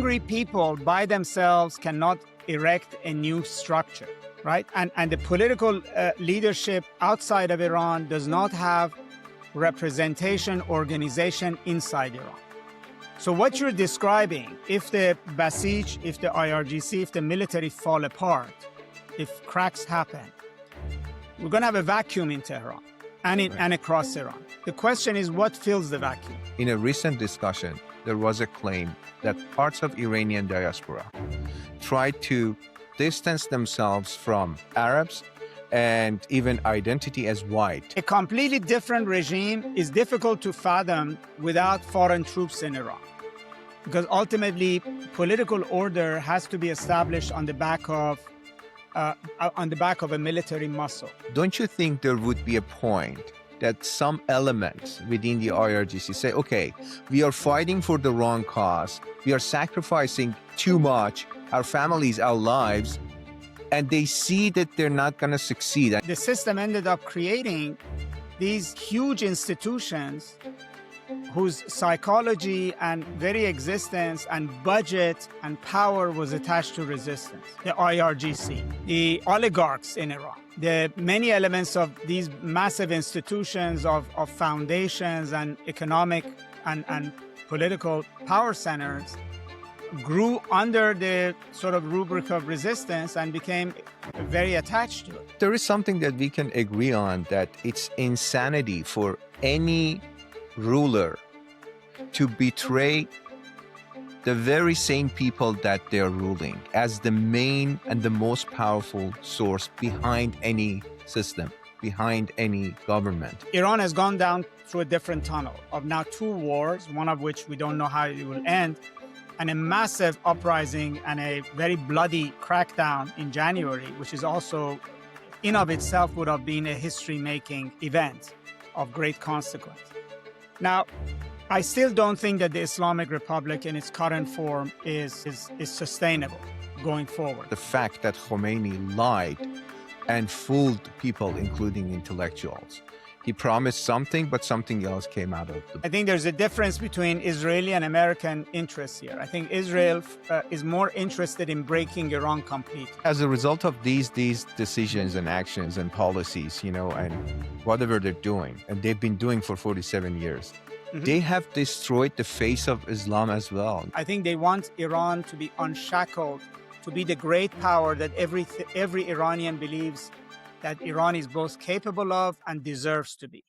hungry people by themselves cannot erect a new structure, right? And the political leadership outside of Iran does not have representation, organization inside Iran. So what you're describing, if the Basij, if the IRGC, if the military fall apart, if cracks happen, we're going to have a vacuum in Tehran and across Iran. The question is, what fills the vacuum? In a recent discussion, there was a claim that parts of Iranian diaspora tried to distance themselves from Arabs and even identity as white. A completely different regime is difficult to fathom without foreign troops in Iran, because ultimately political order has to be established on the back of a military muscle. Don't you think there would be a point that some elements within the IRGC say, okay, we are fighting for the wrong cause, we are sacrificing too much, our families, our lives, and they see that they're not going to succeed? The system ended up creating these huge institutions whose psychology and very existence and budget and power was attached to resistance. The IRGC, the oligarchs in Iran, the many elements of these massive institutions of foundations and economic and political power centers grew under the sort of rubric of resistance and became very attached to it. There is something that we can agree on, that it's insanity for any ruler to betray the very same people that they're ruling as the main and the most powerful source behind any system, behind any government. Iran has gone down through a different tunnel of now 2 wars, one of which we don't know how it will end, and a massive uprising and a very bloody crackdown in January, which is also in of itself would have been a history-making event of great consequence. Now, I still don't think that the Islamic Republic in its current form is sustainable going forward. The fact that Khomeini lied and fooled people, including intellectuals. He promised something, but something else came out of it. I think there's a difference between Israeli and American interests here. I think Israel is more interested in breaking Iran completely. As a result of these decisions and actions and policies, and whatever they're doing, and they've been doing for 47 years, they have destroyed the face of Islam as well. I think they want Iran to be unshackled, to be the great power that every Iranian believes that Iran is both capable of and deserves to be.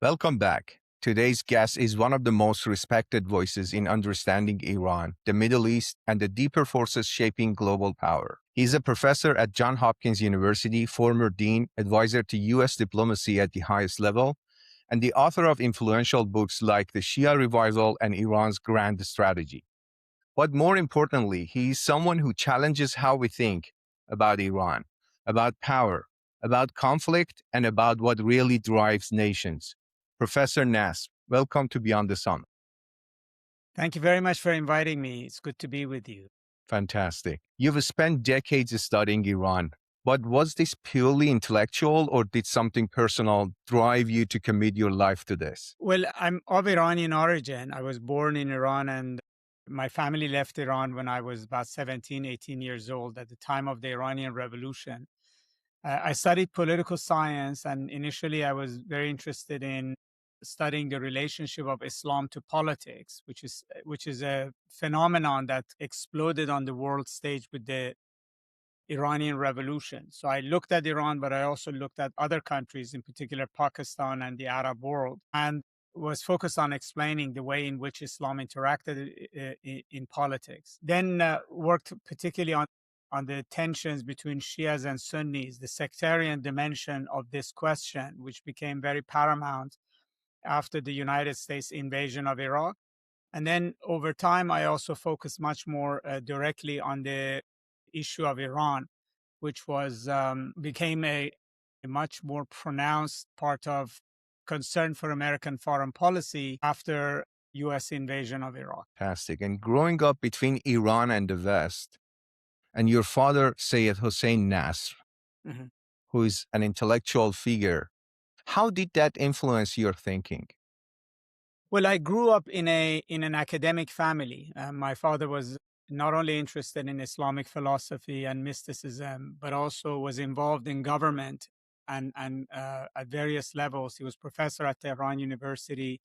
Welcome back. Today's guest is one of the most respected voices in understanding Iran, the Middle East, and the deeper forces shaping global power. He's a professor at Johns Hopkins University, former dean, advisor to U.S. diplomacy at the highest level, and the author of influential books like The Shia Revival and Iran's Grand Strategy. But more importantly, he is someone who challenges how we think about Iran, about power, about conflict, and about what really drives nations. Professor Nasr, welcome to Beyond the Sun. Thank you very much for inviting me. It's good to be with you. Fantastic. You've spent decades studying Iran, but was this purely intellectual, or did something personal drive you to commit your life to this? Well, I'm of Iranian origin. I was born in Iran, and my family left Iran when I was about 17, 18 years old at the time of the Iranian Revolution. I studied political science, and initially I was very interested in studying the relationship of Islam to politics, which is a phenomenon that exploded on the world stage with the Iranian Revolution. So I looked at Iran, but I also looked at other countries, in particular Pakistan and the Arab world, and was focused on explaining the way in which Islam interacted in politics. Then worked particularly on the tensions between Shias and Sunnis, the sectarian dimension of this question, which became very paramount after the United States invasion of Iraq. And then over time, I also focused much more directly on the issue of Iran, which became a much more pronounced part of concern for American foreign policy after U.S. invasion of Iraq. Fantastic. And growing up between Iran and the West, and your father, Sayyid Hossein Nasr, who is an intellectual figure, How did that influence your thinking? Well, I grew up in an academic family. My father was not only interested in Islamic philosophy and mysticism, but also was involved in government and at various levels. He was professor at Tehran University.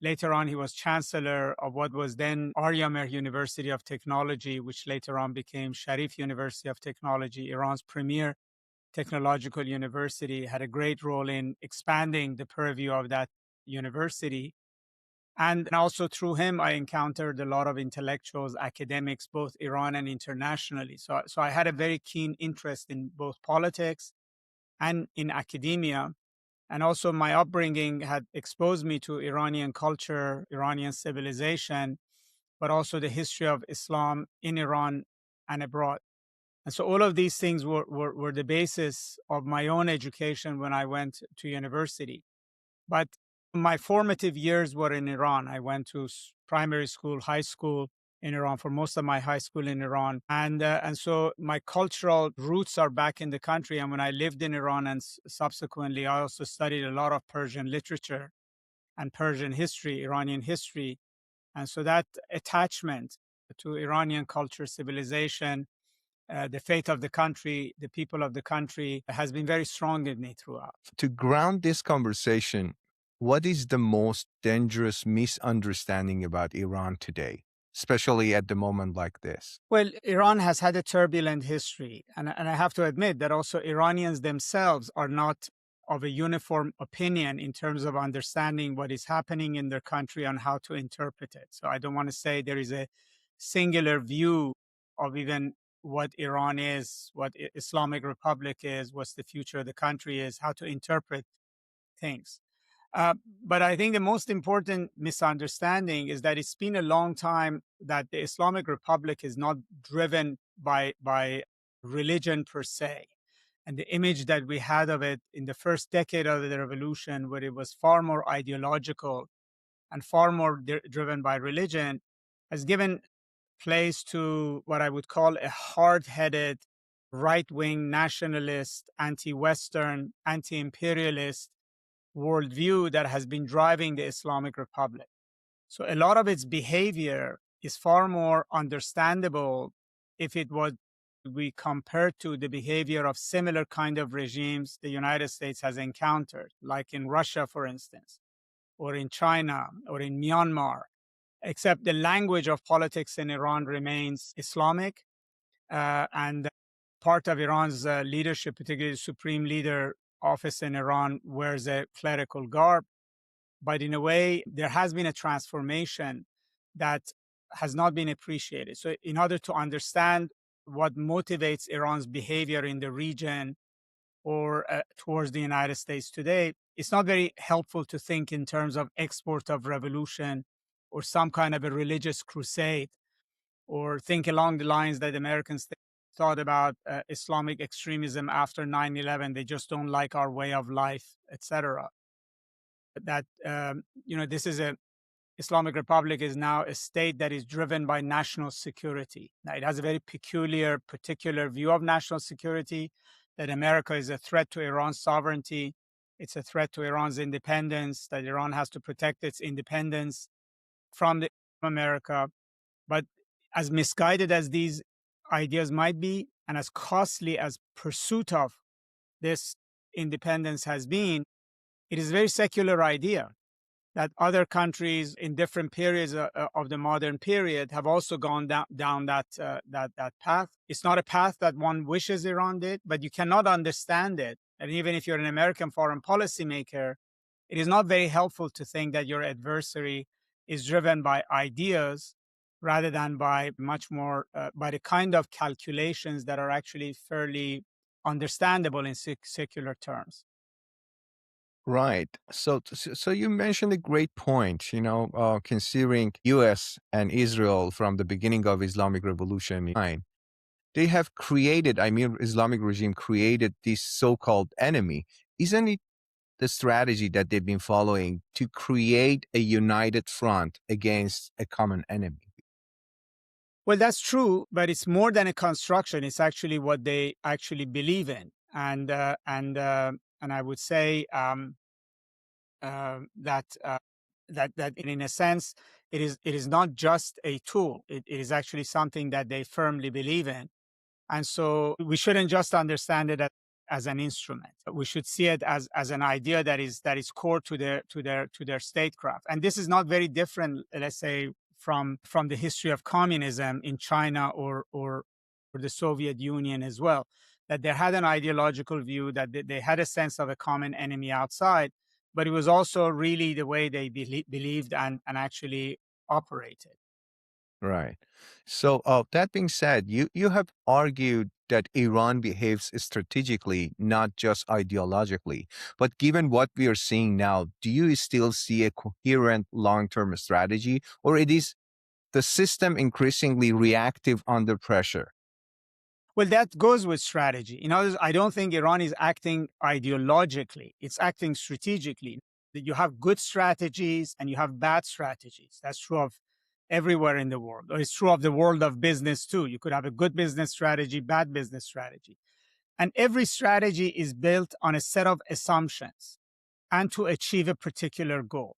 Later on, he was chancellor of what was then Aryamir University of Technology, which later on became Sharif University of Technology, Iran's premier technological university. Had a great role in expanding the purview of that university. And also through him, I encountered a lot of intellectuals, academics, both Iran and internationally. So I had a very keen interest in both politics and in academia. And also my upbringing had exposed me to Iranian culture, Iranian civilization, but also the history of Islam in Iran and abroad. And so all of these things were the basis of my own education when I went to university. But my formative years were in Iran. I went to primary school, high school in Iran, for most of my high school in Iran. And so my cultural roots are back in the country. And when I lived in Iran and subsequently, I also studied a lot of Persian literature and Persian history, Iranian history. And so that attachment to Iranian culture, civilization, the faith of the country, the people of the country has been very strong in me throughout. To ground this conversation, what is the most dangerous misunderstanding about Iran today, especially at the moment like this? Well, Iran has had a turbulent history. And I have to admit that also Iranians themselves are not of a uniform opinion in terms of understanding what is happening in their country and how to interpret it. So I don't want to say there is a singular view of even what Iran is, what Islamic Republic is, what's the future of the country is, how to interpret things. But I think the most important misunderstanding is that it's been a long time that the Islamic Republic is not driven by religion per se. And the image that we had of it in the first decade of the revolution, where it was far more ideological and far more driven by religion, has given place to what I would call a hard-headed, right-wing nationalist, anti-Western, anti-imperialist worldview that has been driving the Islamic Republic. So a lot of its behavior is far more understandable if it was we compare to the behavior of similar kind of regimes the United States has encountered, like in Russia, for instance, or in China, or in Myanmar, except the language of politics in Iran remains Islamic. And part of Iran's leadership, particularly the supreme leader office in Iran, wears a clerical garb. But in a way, there has been a transformation that has not been appreciated. So in order to understand what motivates Iran's behavior in the region or towards the United States today, it's not very helpful to think in terms of export of revolution or some kind of a religious crusade, or think along the lines that Americans thought about Islamic extremism after 9/11. They just don't like our way of life, etc. That this is a Islamic Republic is now a state that is driven by national security. Now, it has a very peculiar, particular view of national security, that America is a threat to Iran's sovereignty. It's a threat to Iran's independence, that Iran has to protect its independence from America. But as misguided as these ideas might be, and as costly as pursuit of this independence has been, it is a very secular idea that other countries in different periods of the modern period have also gone down that path. It's not a path that one wishes Iran did, but you cannot understand it. And even if you're an American foreign policymaker, it is not very helpful to think that your adversary is driven by ideas rather than by much more by the kind of calculations that are actually fairly understandable in secular terms. Right. So you mentioned a great point, considering US and Israel from the beginning of Islamic Revolution, they have created, Islamic regime created this so-called enemy. Isn't it the strategy that they've been following to create a united front against a common enemy? Well, that's true, but it's more than a construction. It's actually what they actually believe in, and I would say that in a sense it is not just a tool. It is actually something that they firmly believe in, and so we shouldn't just understand it as an instrument. We should see it as an idea that is core to their statecraft. And this is not very different, let's say, from the history of communism in China or the Soviet Union as well. That they had an ideological view, that they had a sense of a common enemy outside, but it was also really the way they believed and actually operated. Right. So, that being said, you have argued that Iran behaves strategically, not just ideologically. But given what we are seeing now, do you still see a coherent long-term strategy, or it is the system increasingly reactive under pressure? Well, that goes with strategy. In other words, I don't think Iran is acting ideologically. It's acting strategically. You have good strategies and you have bad strategies. That's true of everywhere in the world. Or it's true of the world of business too. You could have a good business strategy, bad business strategy. And every strategy is built on a set of assumptions and to achieve a particular goal.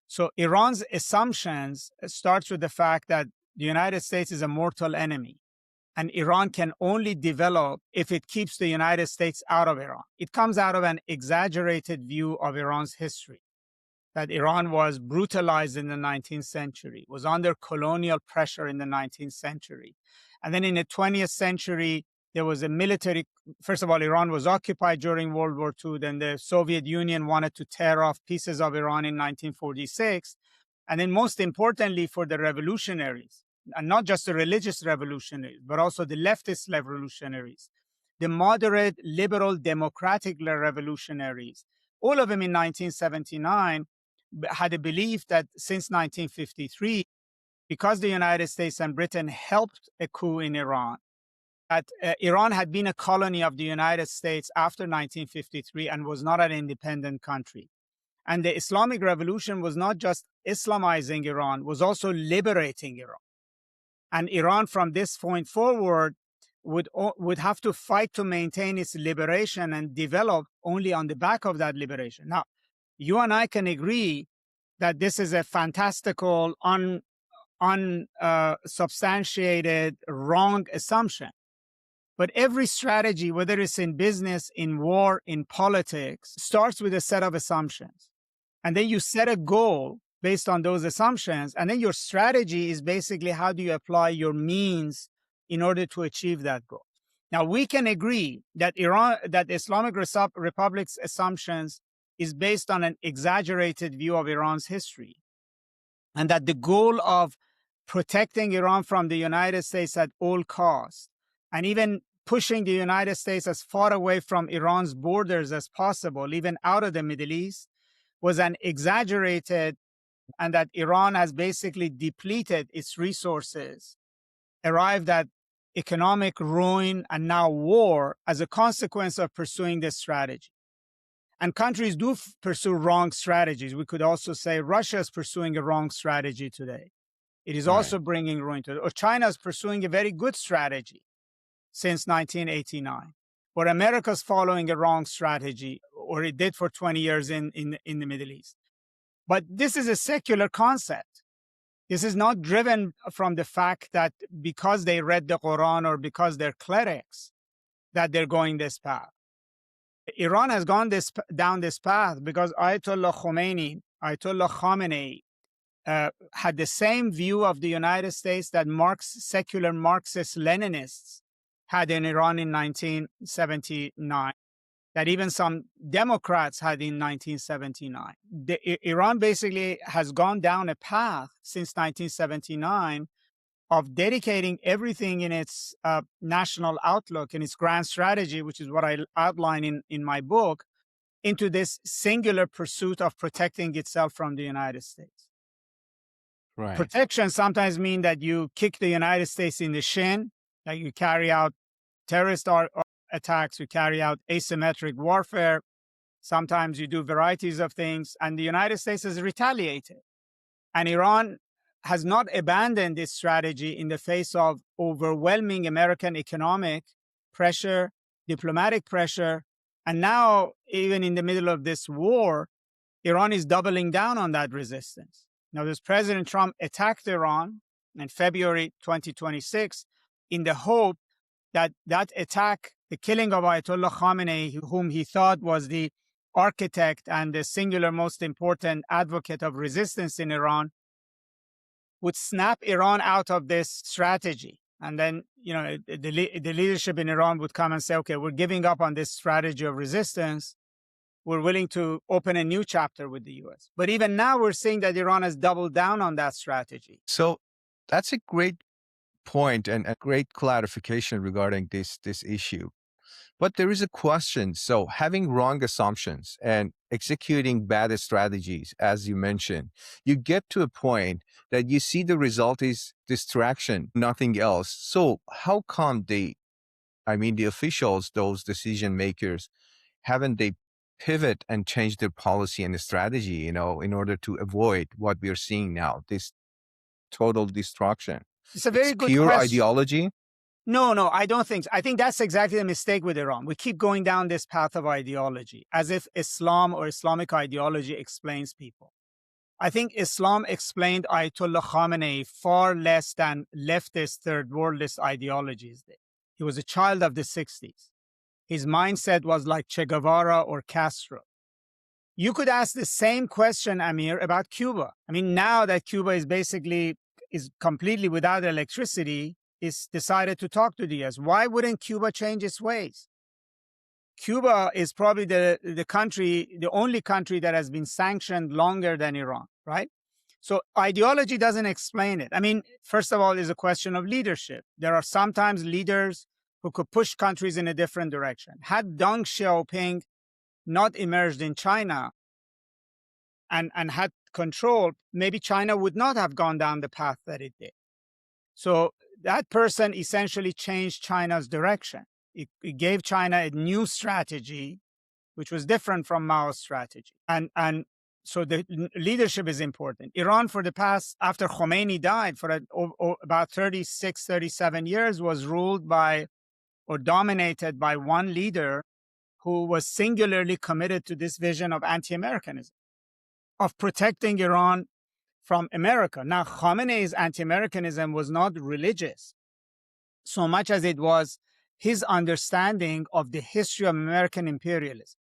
So Iran's assumptions starts with the fact that the United States is a mortal enemy. And Iran can only develop if it keeps the United States out of Iran. It comes out of an exaggerated view of Iran's history, that Iran was brutalized in the 19th century, was under colonial pressure in the 19th century. And then in the 20th century, there was a military, first of all, Iran was occupied during World War II. Then the Soviet Union wanted to tear off pieces of Iran in 1946. And then most importantly for the revolutionaries, and not just the religious revolutionaries, but also the leftist revolutionaries, the moderate, liberal, democratic revolutionaries, all of them in 1979 had a belief that since 1953, because the United States and Britain helped a coup in Iran, that Iran had been a colony of the United States after 1953 and was not an independent country. And the Islamic Revolution was not just Islamizing Iran, was also liberating Iran. And Iran, from this point forward, would have to fight to maintain its liberation and develop only on the back of that liberation. Now, you and I can agree that this is a fantastical, unsubstantiated, wrong assumption. But every strategy, whether it's in business, in war, in politics, starts with a set of assumptions. And then you set a goal based on those assumptions. And then your strategy is basically how do you apply your means in order to achieve that goal. Now, we can agree that that Islamic Republic's assumptions is based on an exaggerated view of Iran's history, and that the goal of protecting Iran from the United States at all costs, and even pushing the United States as far away from Iran's borders as possible, even out of the Middle East, was an exaggerated, and that Iran has basically depleted its resources, arrived at economic ruin and now war as a consequence of pursuing this strategy. And countries do pursue wrong strategies. We could also say Russia is pursuing a wrong strategy today. It is also bringing ruin to it. Or China is pursuing a very good strategy since 1989. Or America's following a wrong strategy, or it did for 20 years in the Middle East. But this is a secular concept. This is not driven from the fact that because they read the Quran or because they're clerics, that they're going this path. Iran has gone down this path because Ayatollah Khamenei had the same view of the United States that secular Marxist Leninists had in Iran in 1979, that even some Democrats had in 1979. Iran basically has gone down a path since 1979 of dedicating everything in its national outlook, in its grand strategy, which is what I outline in my book, into this singular pursuit of protecting itself from the United States. Right. Protection sometimes means that you kick the United States in the shin, that you carry out terrorist attacks, you carry out asymmetric warfare. Sometimes you do varieties of things, and the United States has retaliated. And Iran has not abandoned this strategy in the face of overwhelming American economic pressure, diplomatic pressure, and now, even in the middle of this war, Iran is doubling down on that resistance. Now, this President Trump attacked Iran in February 2026 in the hope that that attack, the killing of Ayatollah Khamenei, whom he thought was the architect and the singular most important advocate of resistance in Iran, would snap Iran out of this strategy. And then, the leadership in Iran would come and say, okay, we're giving up on this strategy of resistance. We're willing to open a new chapter with the US. But even now, we're seeing that Iran has doubled down on that strategy. So that's a great point and a great clarification regarding this issue. But there is a question. So having wrong assumptions and executing bad strategies, as you mentioned, you get to a point that you see the result is distraction, nothing else. So how come the officials, those decision makers, haven't they pivot and change their policy and the strategy, in order to avoid what we are seeing now, this total destruction? It's a very good pure question. Ideology? No, I don't think so. I think that's exactly the mistake with Iran. We keep going down this path of ideology as if Islam or Islamic ideology explains people. I think Islam explained Ayatollah Khamenei far less than leftist, third worldist ideologies did. He was a child of the 60s. His mindset was like Che Guevara or Castro. You could ask the same question, Amir, about Cuba. Now that Cuba is completely without electricity, is decided to talk to the US. Why wouldn't Cuba change its ways? Cuba is probably the only country that has been sanctioned longer than Iran, right? So ideology doesn't explain it. First of all, it's a question of leadership. There are sometimes leaders who could push countries in a different direction. Had Deng Xiaoping not emerged in China and had control, maybe China would not have gone down the path that it did. So that person essentially changed China's direction. It gave China a new strategy, which was different from Mao's strategy. And so the leadership is important. Iran, for the past, after Khomeini died, for about 36, 37 years, was ruled by or dominated by one leader who was singularly committed to this vision of anti-Americanism, of protecting Iran from America. Now, Khamenei's anti-Americanism was not religious so much as it was his understanding of the history of American imperialism.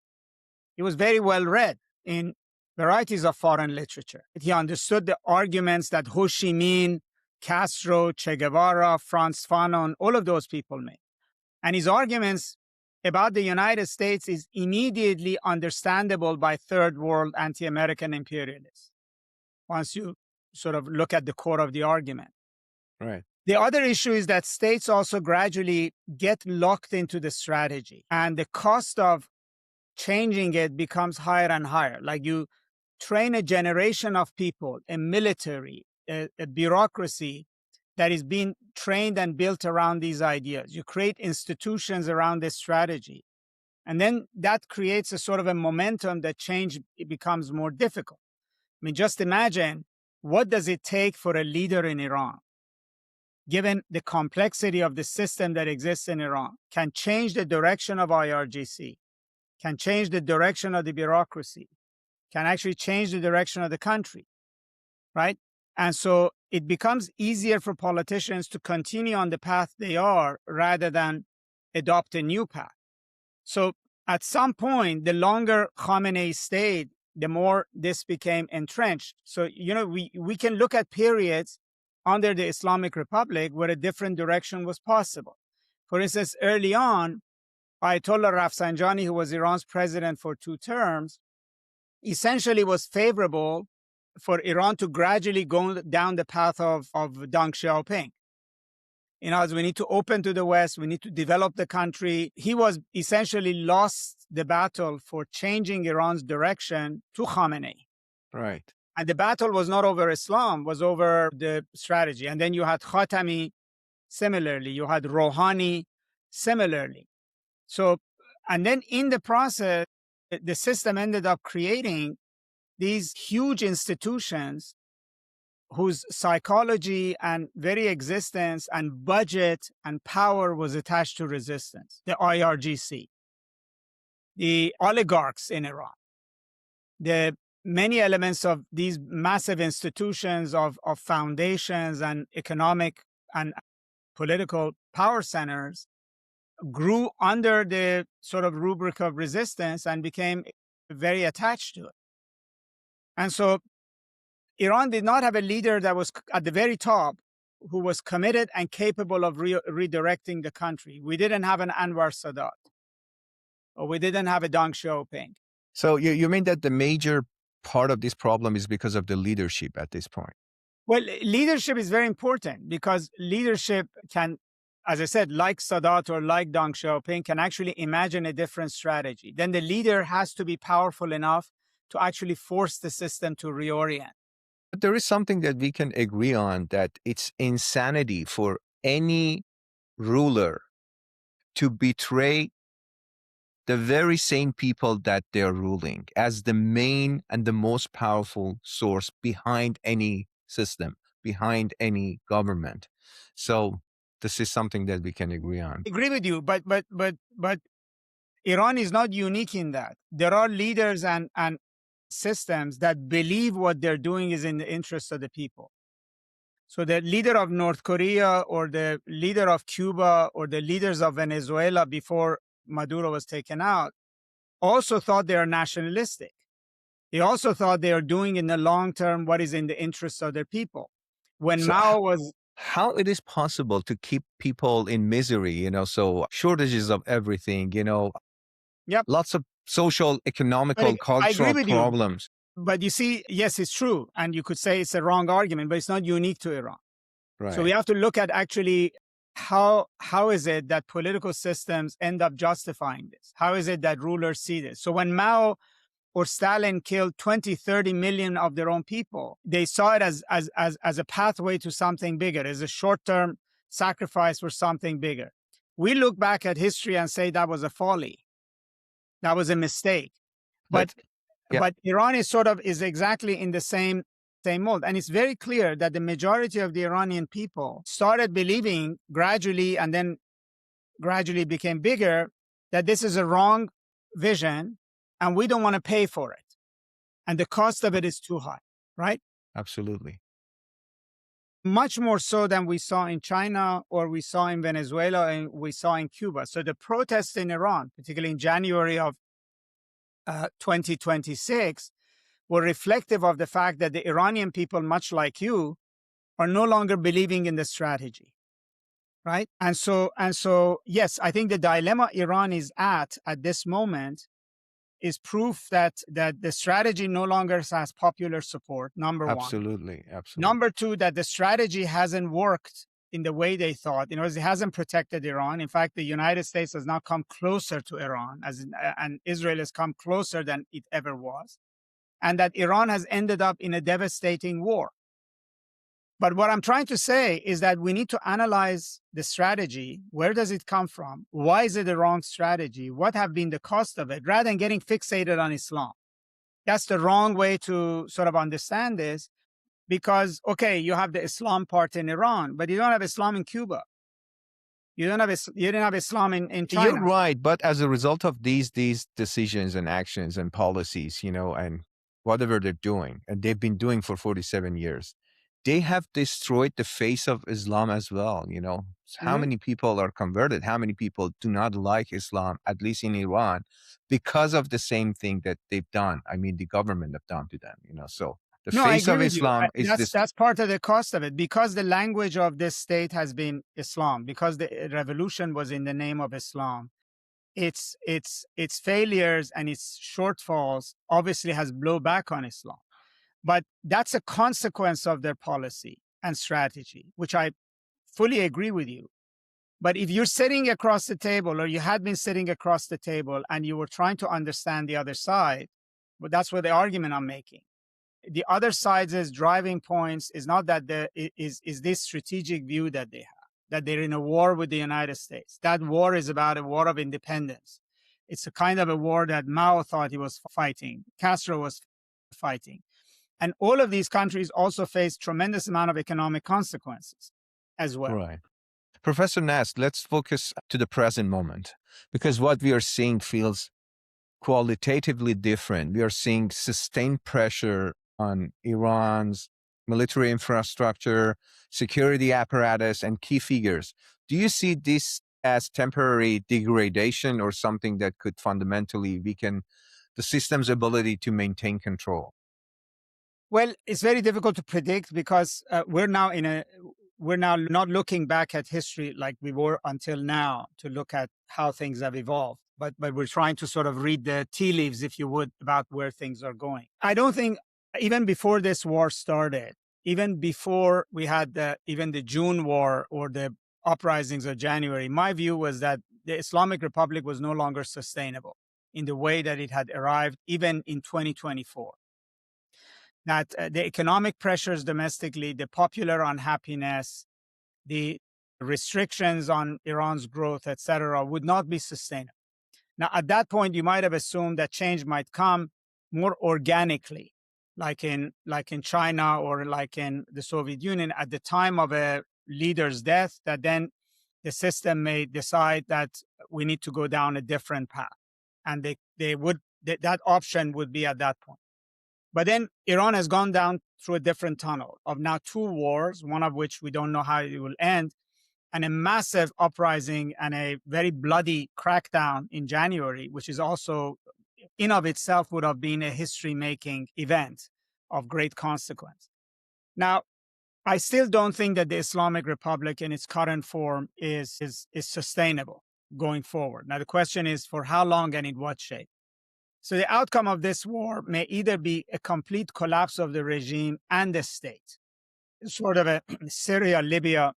He was very well read in varieties of foreign literature. He understood the arguments that Ho Chi Minh, Castro, Che Guevara, Frantz Fanon, all of those people made. And his arguments about the United States is immediately understandable by third world anti-American imperialists, once you sort of look at the core of the argument. Right. The other issue is that states also gradually get locked into the strategy, and the cost of changing it becomes higher and higher. Like, you train a generation of people, a military, a bureaucracy that is being trained and built around these ideas. You create institutions around this strategy. And then that creates a sort of a momentum that change becomes more difficult. Just imagine, what does it take for a leader in Iran, given the complexity of the system that exists in Iran, can change the direction of IRGC, can change the direction of the bureaucracy, can actually change the direction of the country, right? And so it becomes easier for politicians to continue on the path they are rather than adopt a new path. So at some point, the longer Khamenei stayed, the more this became entrenched. So, we can look at periods under the Islamic Republic where a different direction was possible. For instance, early on, Ayatollah Rafsanjani, who was Iran's president for 2 terms, essentially was favorable for Iran to gradually go down the path of Deng Xiaoping. As we need to open to the West, we need to develop the country. He was essentially lost the battle for changing Iran's direction to Khamenei. Right. And the battle was not over Islam, was over the strategy. And then you had Khatami, similarly. You had Rouhani, similarly. So, and then in the process, the system ended up creating these huge institutions whose psychology and very existence and budget and power was attached to resistance. The IRGC, the oligarchs in Iran, the many elements of these massive institutions of foundations and economic and political power centers grew under the sort of rubric of resistance and became very attached to it. And so Iran did not have a leader that was at the very top who was committed and capable of redirecting the country. We didn't have an Anwar Sadat, or we didn't have a Deng Xiaoping. So you mean that the major part of this problem is because of the leadership at this point? Well, leadership is very important because leadership can, as I said, like Sadat or like Deng Xiaoping, can actually imagine a different strategy. Then the leader has to be powerful enough to actually force the system to reorient. But there is something that we can agree on, that it's insanity for any ruler to betray the very same people that they're ruling as the main and the most powerful source behind any system, behind any government. So this is something that we can agree on. I agree with you, but Iran is not unique in that. There are leaders and systems that believe what they're doing is in the interest of the people. So the leader of North Korea or the leader of Cuba or the leaders of Venezuela before Maduro was taken out also thought they are nationalistic. They also thought they are doing in the long term what is in the interest of their people. When So Mao was... How it is possible to keep people in misery, so shortages of everything, Yep. Lots of social, economical, cultural problems. But you see, yes, it's true. And you could say it's a wrong argument, but it's not unique to Iran. Right. So we have to look at actually how is it that political systems end up justifying this? How is it that rulers see this? So when Mao or Stalin killed 20, 30 million of their own people, they saw it as a pathway to something bigger, as a short-term sacrifice for something bigger. We look back at history and say that was a folly. That was a mistake. But Iran is exactly in the same mold. And it's very clear that the majority of the Iranian people started believing gradually and then gradually became bigger that this is a wrong vision and we don't want to pay for it. And the cost of it is too high, right? Absolutely. Much more so than we saw in China or we saw in Venezuela and we saw in Cuba. So the protests in Iran, particularly in January of 2026, were reflective of the fact that the Iranian people, much like you, are no longer believing in the strategy, right? And so, yes, I think the dilemma Iran is at this moment is proof that the strategy no longer has popular support, number one. Absolutely. Number two, that the strategy hasn't worked in the way they thought. It hasn't protected Iran. In fact, the United States has now come closer to Iran, and Israel has come closer than it ever was. And that Iran has ended up in a devastating war. But what I'm trying to say is that we need to analyze the strategy. Where does it come from? Why is it the wrong strategy? What have been the cost of it? Rather than getting fixated on Islam. That's the wrong way to sort of understand this, because, okay, you have the Islam part in Iran, but you don't have Islam in Cuba. You didn't have Islam in China. You're right, but as a result of these decisions and actions and policies, and whatever they're doing, and they've been doing for 47 years, they have destroyed the face of Islam as well. How many people are converted? How many people do not like Islam, at least in Iran, because of the same thing that they've done? I mean, the government have done to them, So the face of Islam is that's part of the cost of it, because the language of this state has been Islam, because the revolution was in the name of Islam. Its failures and its shortfalls obviously has blown back on Islam. But that's a consequence of their policy and strategy, which I fully agree with you. But if you're sitting across the table, or you had been sitting across the table, and you were trying to understand the other side, but that's what the argument I'm making. The other side's driving points is not that is this strategic view that they have, that they're in a war with the United States. That war is about a war of independence. It's a kind of a war that Mao thought he was fighting, Castro was fighting. And all of these countries also face tremendous amount of economic consequences as well. Right. Professor Nasr, let's focus to the present moment, because what we are seeing feels qualitatively different. We are seeing sustained pressure on Iran's military infrastructure, security apparatus, and key figures. Do you see this as temporary degradation or something that could fundamentally weaken the system's ability to maintain control? Well, it's very difficult to predict because we're now not looking back at history like we were until now to look at how things have evolved. But we're trying to sort of read the tea leaves, if you would, about where things are going. I don't think even before this war started, even before we had even the June war or the uprisings of January, my view was that the Islamic Republic was no longer sustainable in the way that it had arrived, even in 2024. That the economic pressures domestically, the popular unhappiness, the restrictions on Iran's growth, etc., would not be sustainable. Now, at that point, you might have assumed that change might come more organically, like in China or like in the Soviet Union at the time of a leader's death, that then the system may decide that we need to go down a different path. And that option would be at that point. But then Iran has gone down through a different tunnel of now 2 wars, one of which we don't know how it will end, and a massive uprising and a very bloody crackdown in January, which is also in of itself would have been a history-making event of great consequence. Now, I still don't think that the Islamic Republic in its current form is sustainable going forward. Now, the question is for how long and in what shape? So the outcome of this war may either be a complete collapse of the regime and the state, sort of a Syria-Libya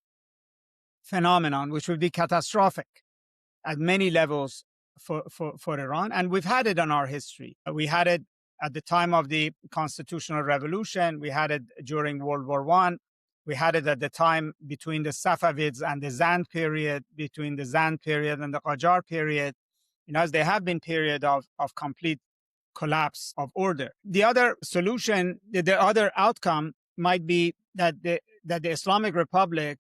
phenomenon, which would be catastrophic at many levels for Iran. And we've had it in our history. We had it at the time of the constitutional revolution. We had it during World War I. We had it at the time between the Safavids and the Zand period, between the Zand period and the Qajar period. As there have been periods of complete collapse of order. The other solution, the other outcome might be that the Islamic Republic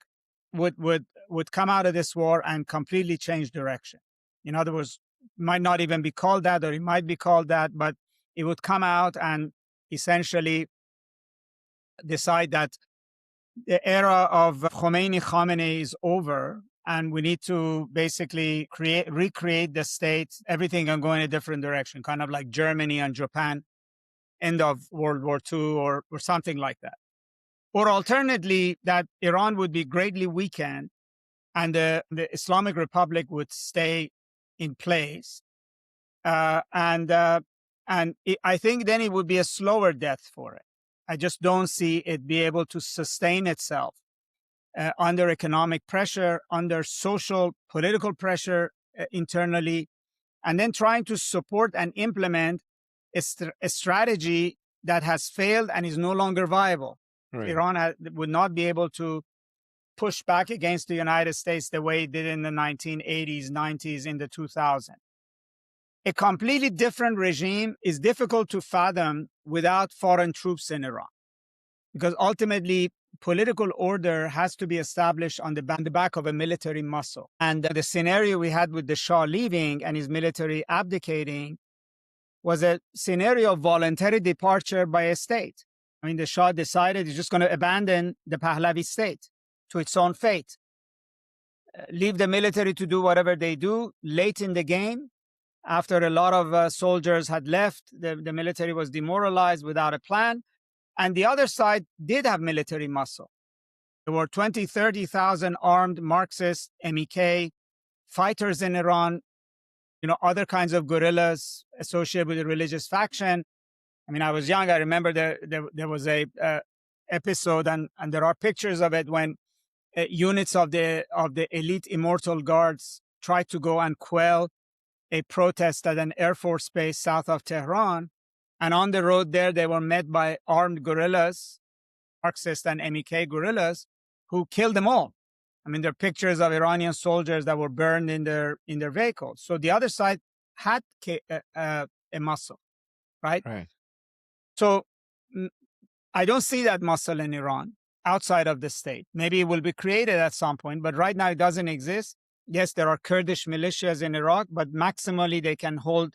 would come out of this war and completely change direction. In other words, might not even be called that, or it might be called that, but it would come out and essentially decide that the era of Khomeini is over, and we need to basically recreate the state, everything and go in a different direction, kind of like Germany and Japan, end of World War II or something like that. Or alternately, that Iran would be greatly weakened and the Islamic Republic would stay in place. I think then it would be a slower death for it. I just don't see it be able to sustain itself under economic pressure, under social, political pressure internally, and then trying to support and implement a strategy that has failed and is no longer viable. Right. Iran would not be able to push back against the United States the way it did in the 1980s, 90s, in the 2000s. A completely different regime is difficult to fathom without foreign troops in Iran, because ultimately political order has to be established on the back of a military muscle. And the scenario we had with the Shah leaving and his military abdicating was a scenario of voluntary departure by a state. I mean, the Shah decided he's just going to abandon the Pahlavi state to its own fate, leave the military to do whatever they do. Late in the game, after a lot of soldiers had left, the military was demoralized without a plan. And the other side did have military muscle. There were 20, 30,000 armed Marxist, MEK fighters in Iran, other kinds of guerrillas associated with the religious faction. I mean, I was young. I remember there was a episode, and there are pictures of it when units of the elite Immortal Guards tried to go and quell a protest at an Air Force base south of Tehran. And on the road there, they were met by armed guerrillas, Marxist and MEK guerrillas, who killed them all. I mean, there are pictures of Iranian soldiers that were burned in their vehicles. So the other side had a muscle, right? Right. So I don't see that muscle in Iran outside of the state. Maybe it will be created at some point, but right now it doesn't exist. Yes, there are Kurdish militias in Iraq, but maximally they can hold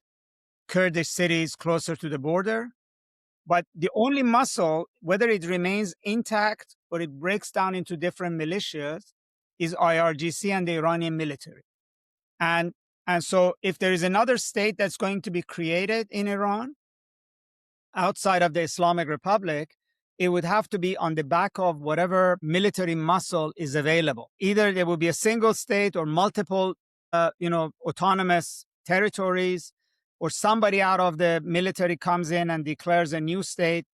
Kurdish cities closer to the border. But the only muscle, whether it remains intact or it breaks down into different militias, is IRGC and the Iranian military. And so if there is another state that's going to be created in Iran outside of the Islamic Republic, it would have to be on the back of whatever military muscle is available. Either there will be a single state or multiple, autonomous territories, or somebody out of the military comes in and declares a new state.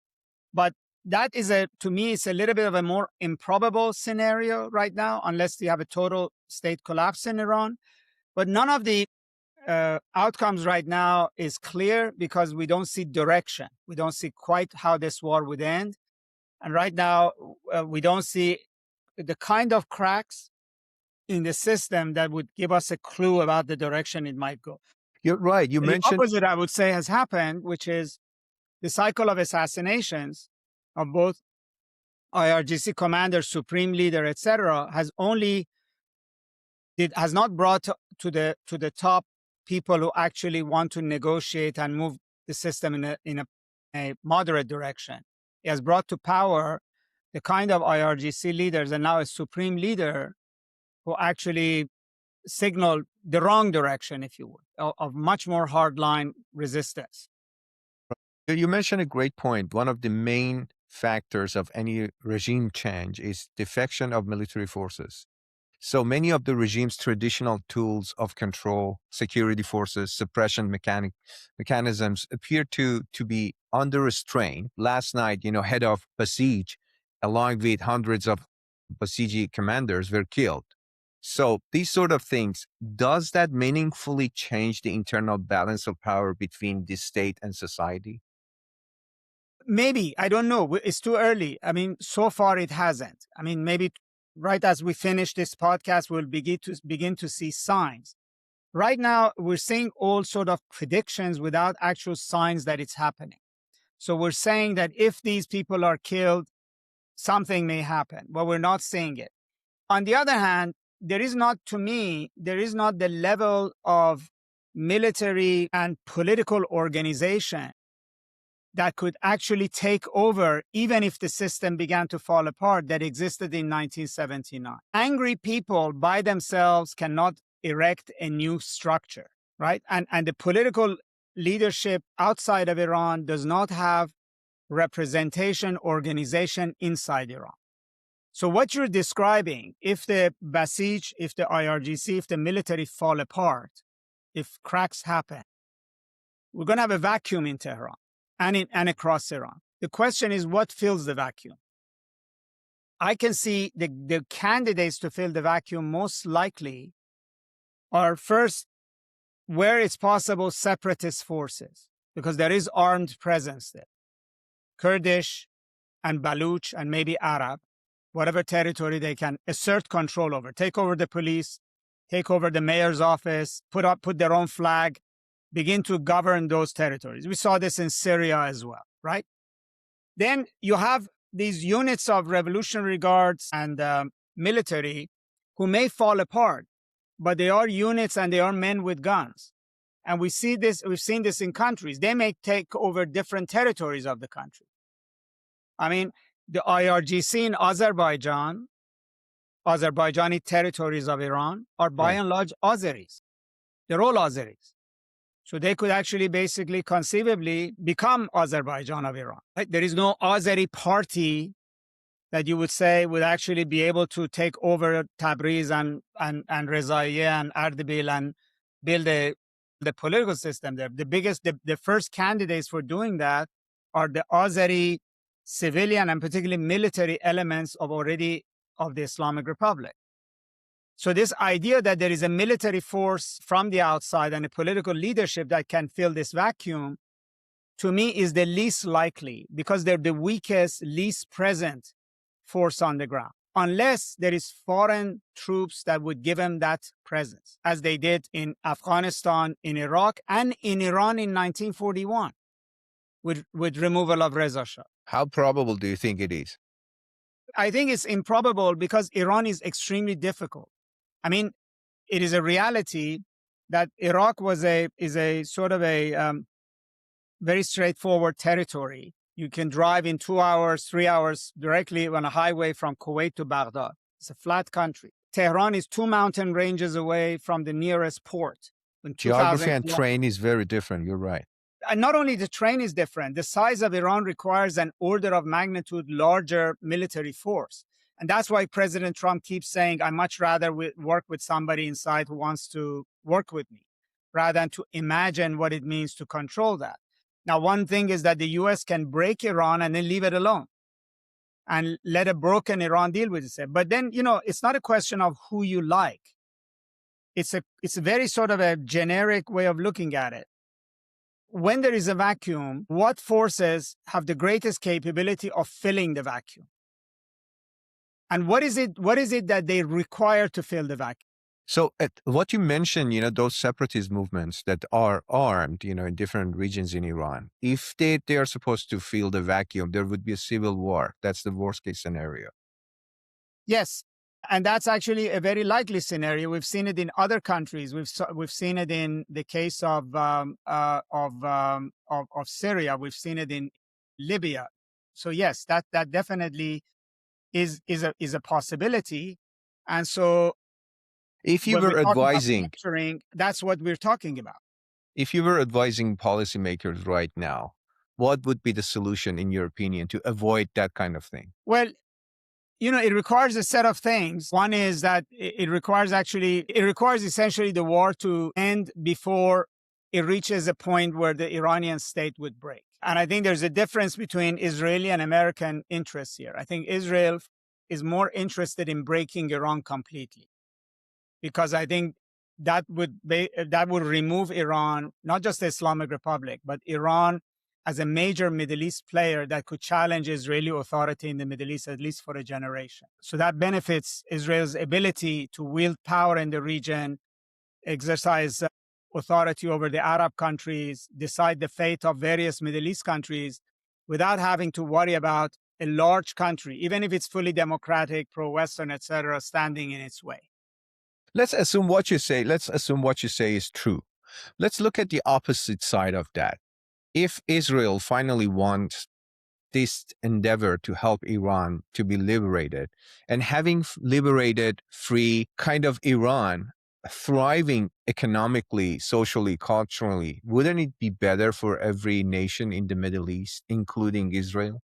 But that is to me, it's a little bit of a more improbable scenario right now, unless you have a total state collapse in Iran. But none of the outcomes right now is clear because we don't see direction. We don't see quite how this war would end. And right now, we don't see the kind of cracks in the system that would give us a clue about the direction it might go. You're right. You mentioned the opposite, I would say, has happened, which is the cycle of assassinations of both IRGC commander, supreme leader, etc., has not brought to the top people who actually want to negotiate and move the system in a moderate direction. It has brought to power the kind of IRGC leaders and now a supreme leader who actually signal the wrong direction, if you would, of much more hardline resistance. You mentioned a great point. One of the main factors of any regime change is defection of military forces. So many of the regime's traditional tools of control, security forces, suppression mechanisms appear to be under strain. Last night, head of Basij, along with hundreds of Basiji commanders, were killed. So these sort of things, does that meaningfully change the internal balance of power between the state and society? Maybe. I don't know. It's too early. I mean, so far it hasn't. I mean, maybe right as we finish this podcast, we'll begin to see signs. Right now, we're seeing all sort of predictions without actual signs that it's happening. So we're saying that if these people are killed, something may happen, but we're not seeing it. On the other hand, there is not the level of military and political organization that could actually take over, even if the system began to fall apart, that existed in 1979. Angry people by themselves cannot erect a new structure, right? And the political leadership outside of Iran does not have representation, organization inside Iran. So what you're describing, if the Basij, if the IRGC, if the military fall apart, if cracks happen, we're going to have a vacuum in Tehran and across Iran. The question is, what fills the vacuum? I can see the candidates to fill the vacuum most likely are first, where it's possible, separatist forces, because there is armed presence there. Kurdish and Baluch and maybe Arab, whatever territory they can assert control over, take over the police, take over the mayor's office, put their own flag, begin to govern those territories. We saw this in Syria as well, right? Then you have these units of Revolutionary Guards and military who may fall apart, but they are units and they are men with guns. And we've seen this in countries. They may take over different territories of the country. I mean, the IRGC in Azerbaijan, Azerbaijani territories of Iran, are by and large Azeris. They're all Azeris. So they could actually basically conceivably become Azerbaijan of Iran. Right? There is no Azeri party that you would say would actually be able to take over Tabriz and Rezaiye and Ardabil and build the political system there. The first candidates for doing that are the Azeri civilian and particularly military elements of the Islamic Republic. So this idea that there is a military force from the outside and a political leadership that can fill this vacuum, to me, is the least likely, because they're the weakest, least present force on the ground, unless there is foreign troops that would give them that presence, as they did in Afghanistan, in Iraq, and in Iran in 1941 with removal of Reza Shah. How probable do you think it is? I think it's improbable because Iran is extremely difficult. I mean, it is a reality that Iraq is a sort of a very straightforward territory. You can drive in 2 hours, 3 hours directly on a highway from Kuwait to Baghdad. It's a flat country. Tehran is 2 mountain ranges away from the nearest port. Geography and terrain is very different. You're right. And not only the terrain is different, the size of Iran requires an order of magnitude larger military force. And that's why President Trump keeps saying, I much rather work with somebody inside who wants to work with me, rather than to imagine what it means to control that. Now, one thing is that the US can break Iran and then leave it alone and let a broken Iran deal with itself. But then, it's not a question of who you like. It's a very sort of a generic way of looking at it. When there is a vacuum, what forces have the greatest capability of filling the vacuum? And what is it that they require to fill the vacuum? So what you mentioned, those separatist movements that are armed, in different regions in Iran, if they are supposed to fill the vacuum, there would be a civil war. That's the worst case scenario. Yes. And that's actually a very likely scenario. We've seen it in other countries. We've seen it in the case of Syria. We've seen it in Libya. So yes, that definitely is a possibility. And so, if you were advising, that's what we're talking about. If you were advising policymakers right now, what would be the solution, in your opinion, to avoid that kind of thing? Well, it requires a set of things. One is that it requires essentially the war to end before it reaches a point where the Iranian state would break. And I think there's a difference between Israeli and American interests here. I think Israel is more interested in breaking Iran completely, because I think that would remove Iran, not just the Islamic Republic, but Iran as a major Middle East player that could challenge Israeli authority in the Middle East, at least for a generation. So that benefits Israel's ability to wield power in the region, exercise authority over the Arab countries, decide the fate of various Middle East countries without having to worry about a large country, even if it's fully democratic, pro-Western, etc., standing in its way. Let's assume what you say is true. Let's look at the opposite side of that. If Israel finally wants this endeavor to help Iran to be liberated, and having liberated, free kind of Iran, thriving economically, socially, culturally, wouldn't it be better for every nation in the Middle East, including Israel?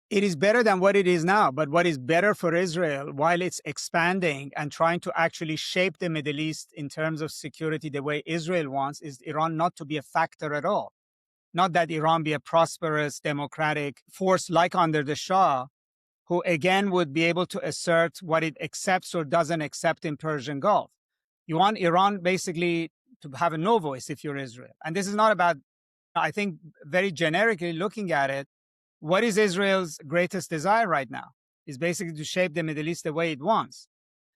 It is better than what it is now, but what is better for Israel while it's expanding and trying to actually shape the Middle East in terms of security the way Israel wants is Iran not to be a factor at all. Not that Iran be a prosperous, democratic force like under the Shah, who again would be able to assert what it accepts or doesn't accept in Persian Gulf. You want Iran basically to have a no voice if you're Israel. And this is not about, I think, very generically looking at it, what is Israel's greatest desire right now? Is basically to shape the Middle East the way it wants.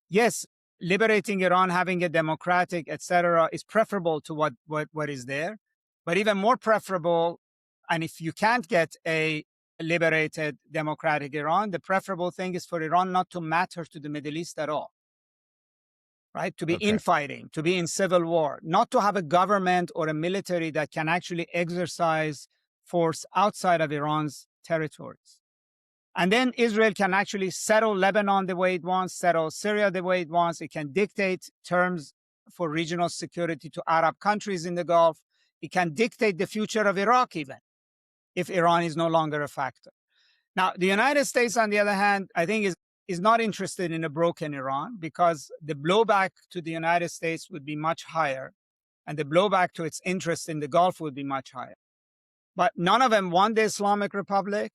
Yes, liberating Iran, having a democratic, etc., is preferable to what is there. But even more preferable, and if you can't get a liberated democratic Iran, the preferable thing is for Iran not to matter to the Middle East at all, right? To be infighting, to be in civil war, not to have a government or a military that can actually exercise force outside of Iran's territories. And then Israel can actually settle Lebanon the way it wants, settle Syria the way it wants. It can dictate terms for regional security to Arab countries in the Gulf. It can dictate the future of Iraq even, if Iran is no longer a factor. Now, the United States, on the other hand, I think is not interested in a broken Iran, because the blowback to the United States would be much higher, and the blowback to its interest in the Gulf would be much higher. But none of them want the Islamic Republic,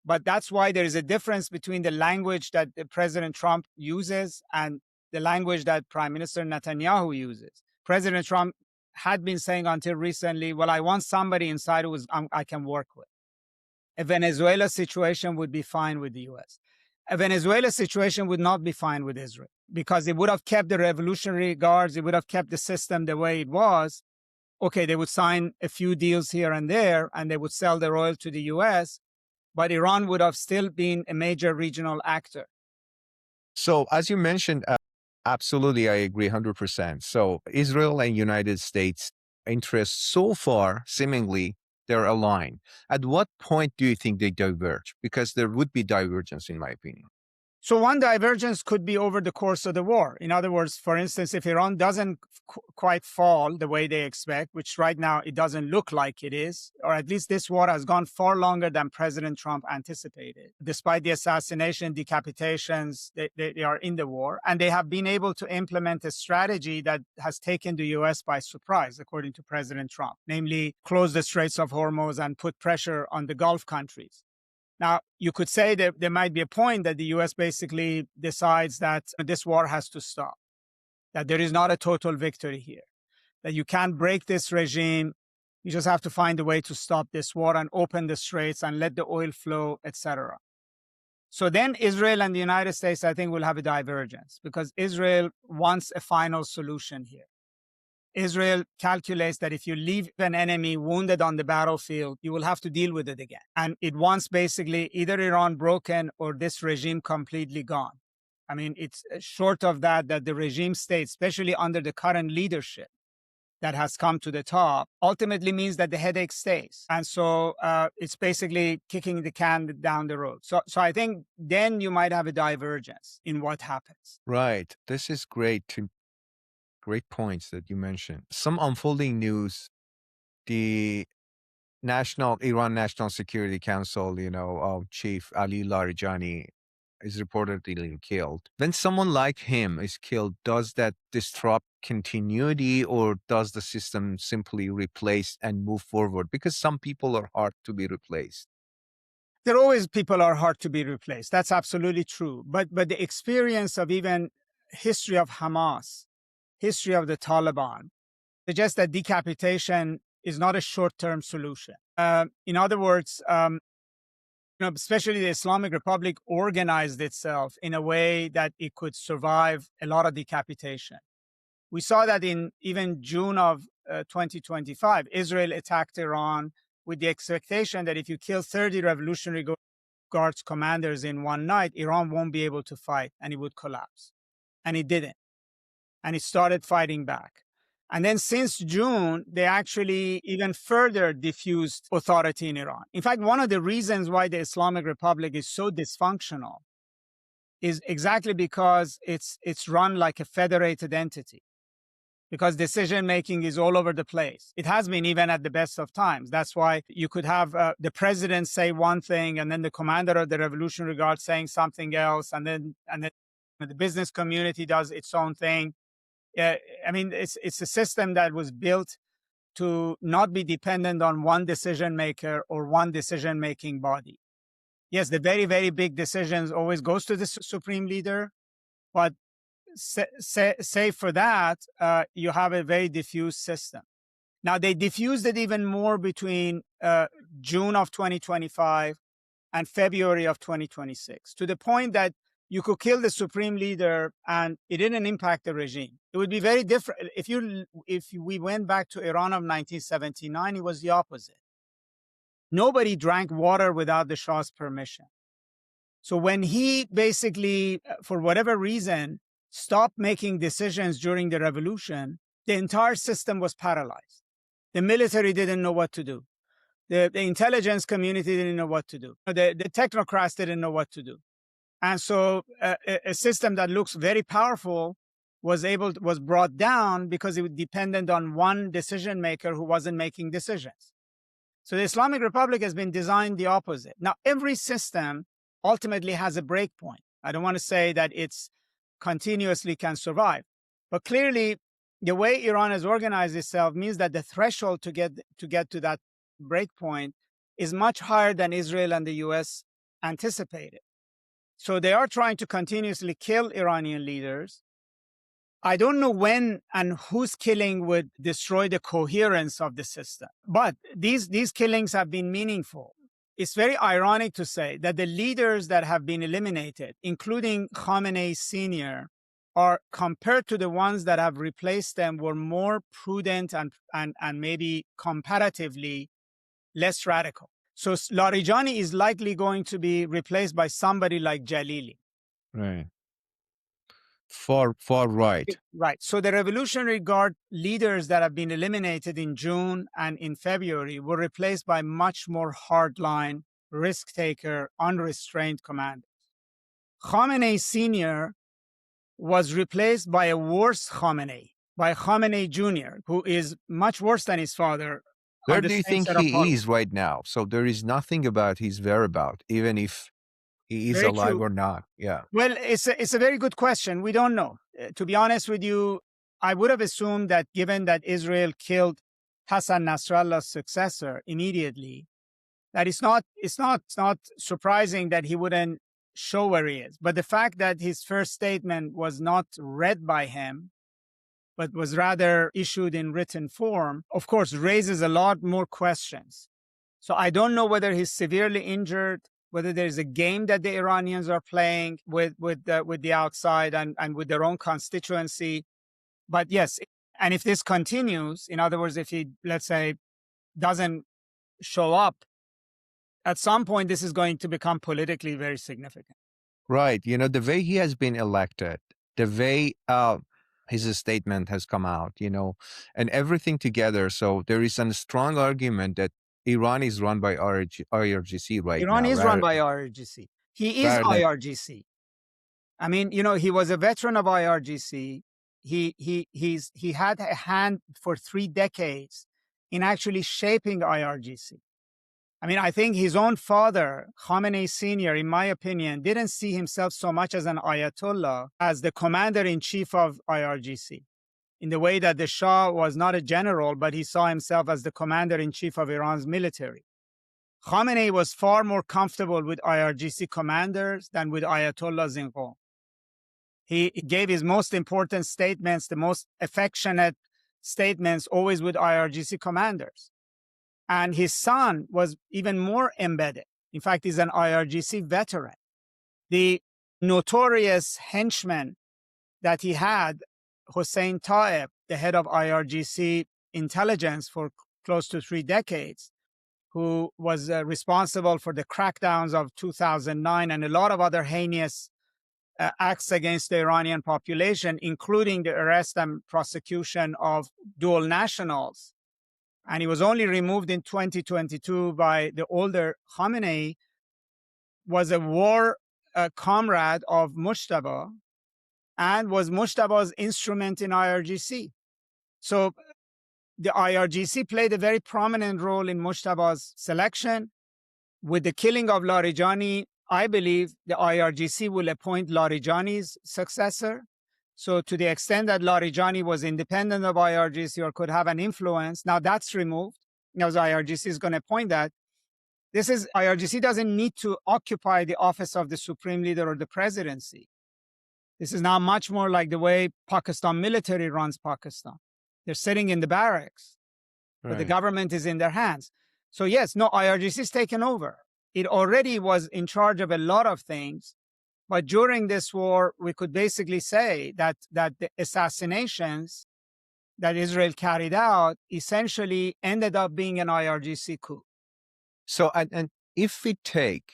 but that's why there is a difference between the language that President Trump uses and the language that Prime Minister Netanyahu uses. President Trump had been saying until recently, well, I want somebody inside who I can work with. A Venezuela situation would be fine with the US. A Venezuela situation would not be fine with Israel, because it would have kept the Revolutionary Guards, it would have kept the system the way it was. Okay, they would sign a few deals here and there, and they would sell their oil to the US, but Iran would have still been a major regional actor. So as you mentioned, absolutely, I agree 100%. So Israel and United States interests so far seemingly they're aligned. At what point do you think they diverge? Because there would be divergence, in my opinion. So one divergence could be over the course of the war. In other words, for instance, if Iran doesn't quite fall the way they expect, which right now it doesn't look like it is, or at least this war has gone far longer than President Trump anticipated. Despite the assassination, decapitations, they are in the war, and they have been able to implement a strategy that has taken the U.S. by surprise, according to President Trump, namely close the Straits of Hormuz and put pressure on the Gulf countries. Now, you could say that there might be a point that the U.S. basically decides that this war has to stop, that there is not a total victory here, that you can't break this regime. You just have to find a way to stop this war and open the straits and let the oil flow, etc. So then Israel and the United States, I think, will have a divergence because Israel wants a final solution here. Israel calculates that if you leave an enemy wounded on the battlefield, you will have to deal with it again. And it wants basically either Iran broken or this regime completely gone. I mean, it's short of that the regime states, especially under the current leadership that has come to the top, ultimately means that the headache stays. And so it's basically kicking the can down the road. So I think then you might have a divergence in what happens. Right. This is great points that you mentioned. Some unfolding news, the Iran National Security Council, Chief Ali Larijani is reportedly killed. When someone like him is killed, does that disrupt continuity or does the system simply replace and move forward? Because some people are hard to be replaced. There always people are hard to be replaced. That's absolutely true. But the experience of even history of Hamas, history of the Taliban, suggests that decapitation is not a short-term solution. In other words, especially the Islamic Republic organized itself in a way that it could survive a lot of decapitation. We saw that in even June of 2025, Israel attacked Iran with the expectation that if you kill 30 Revolutionary Guards commanders in one night, Iran won't be able to fight and it would collapse. And it didn't. And it started fighting back. And then since June, they actually even further diffused authority in Iran. In fact, one of the reasons why the Islamic Republic is so dysfunctional is exactly because it's run like a federated entity, because decision-making is all over the place. It has been even at the best of times. That's why you could have the president say one thing and then the commander of the Revolutionary Guard saying something else, and then the business community does its own thing. I mean, it's a system that was built to not be dependent on one decision maker or one decision making body. Yes, the very, very big decisions always goes to the supreme leader, but save for that, you have a very diffuse system. Now, they diffused it even more between June of 2025 and February of 2026, to the point that you could kill the supreme leader and it didn't impact the regime. It would be very different. If we went back to Iran of 1979, it was the opposite. Nobody drank water without the Shah's permission. So when he basically, for whatever reason, stopped making decisions during the revolution, the entire system was paralyzed. The military didn't know what to do. The intelligence community didn't know what to do. The technocrats didn't know what to do. And so a system that looks very powerful was brought down because it was dependent on one decision maker who wasn't making decisions. So the Islamic Republic has been designed the opposite. Now, every system ultimately has a break point. I don't want to say that it's continuously can survive, but clearly the way Iran has organized itself means that the threshold to get to that break point is much higher than Israel and the US anticipated. So they are trying to continuously kill Iranian leaders. I don't know when and whose killing would destroy the coherence of the system, but these killings have been meaningful. It's very ironic to say that the leaders that have been eliminated, including Khomeini Sr., are, compared to the ones that have replaced them, were more prudent and maybe comparatively less radical. So Larijani is likely going to be replaced by somebody like Jalili. Right. Far right. Right. So the Revolutionary Guard leaders that have been eliminated in June and in February were replaced by much more hardline, risk-taker, unrestrained commanders. Khamenei Sr. was replaced by a worse Khamenei, by Khamenei Jr., who is much worse than his father. Where do you think he is right now? So there is nothing about his whereabouts, even if he is alive or not. Yeah. Well, it's a very good question. We don't know. To be honest with you, I would have assumed that given that Israel killed Hassan Nasrallah's successor immediately, that it's not surprising that he wouldn't show where he is. But the fact that his first statement was not read by him, but was rather issued in written form, of course, raises a lot more questions. So I don't know whether he's severely injured, whether there's a game that the Iranians are playing with the outside and with their own constituency. But yes, and if this continues, in other words, if he, let's say, doesn't show up, at some point, this is going to become politically very significant. Right. You know, the way he has been elected, the way his statement has come out, you know, and everything together. So there is a strong argument that Iran is run by IRGC right now. Iran is run by IRGC. He is IRGC. I mean, you know, he was a veteran of IRGC. He had a hand for 3 decades in actually shaping IRGC. I mean, I think his own father, Khamenei Sr., in my opinion, didn't see himself so much as an Ayatollah as the commander-in-chief of IRGC, in the way that the Shah was not a general, but he saw himself as the commander-in-chief of Iran's military. Khamenei was far more comfortable with IRGC commanders than with Ayatollahs in Qom. He gave his most important statements, the most affectionate statements, always with IRGC commanders. And his son was even more embedded. In fact, he's an IRGC veteran. The notorious henchman that he had, Hossein Taeb, the head of IRGC intelligence for close to 3 decades, who was responsible for the crackdowns of 2009 and a lot of other heinous acts against the Iranian population, including the arrest and prosecution of dual nationals. And he was only removed in 2022 by the older Khamenei, was a war comrade of Mujtaba and was Mujtaba's instrument in IRGC. So the IRGC played a very prominent role in Mujtaba's selection. With the killing of Larijani, I believe the IRGC will appoint Larijani's successor. So to the extent that Larijani was independent of IRGC or could have an influence, now that's removed. Now the IRGC is going to appoint that. IRGC doesn't need to occupy the office of the supreme leader or the presidency. This is now much more like the way Pakistan military runs Pakistan. They're sitting in the barracks, but the government is in their hands. So yes, no, IRGC is taken over. It already was in charge of a lot of things. But during this war, we could basically say that the assassinations that Israel carried out essentially ended up being an IRGC coup. So, and if we take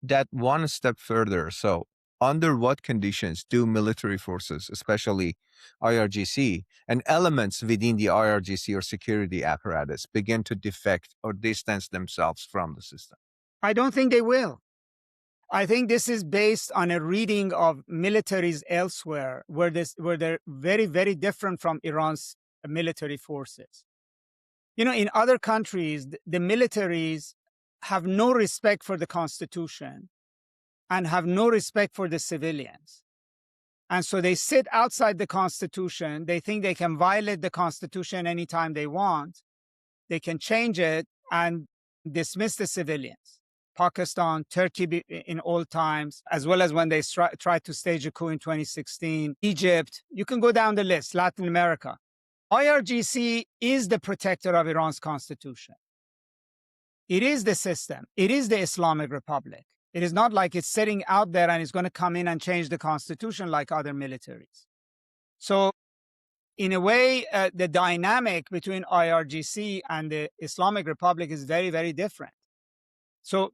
that one step further, so under what conditions do military forces, especially IRGC, and elements within the IRGC or security apparatus begin to defect or distance themselves from the system? I don't think they will. I think this is based on a reading of militaries elsewhere, where they're very, very different from Iran's military forces. You know, in other countries, the militaries have no respect for the Constitution and have no respect for the civilians. And so they sit outside the Constitution. They think they can violate the Constitution anytime they want. They can change it and dismiss the civilians. Pakistan, Turkey in old times, as well as when they tried to stage a coup in 2016, Egypt, you can go down the list, Latin America. IRGC is the protector of Iran's constitution. It is the system. It is the Islamic Republic. It is not like it's sitting out there and it's going to come in and change the constitution like other militaries. So in a way, the dynamic between IRGC and the Islamic Republic is very, very different. So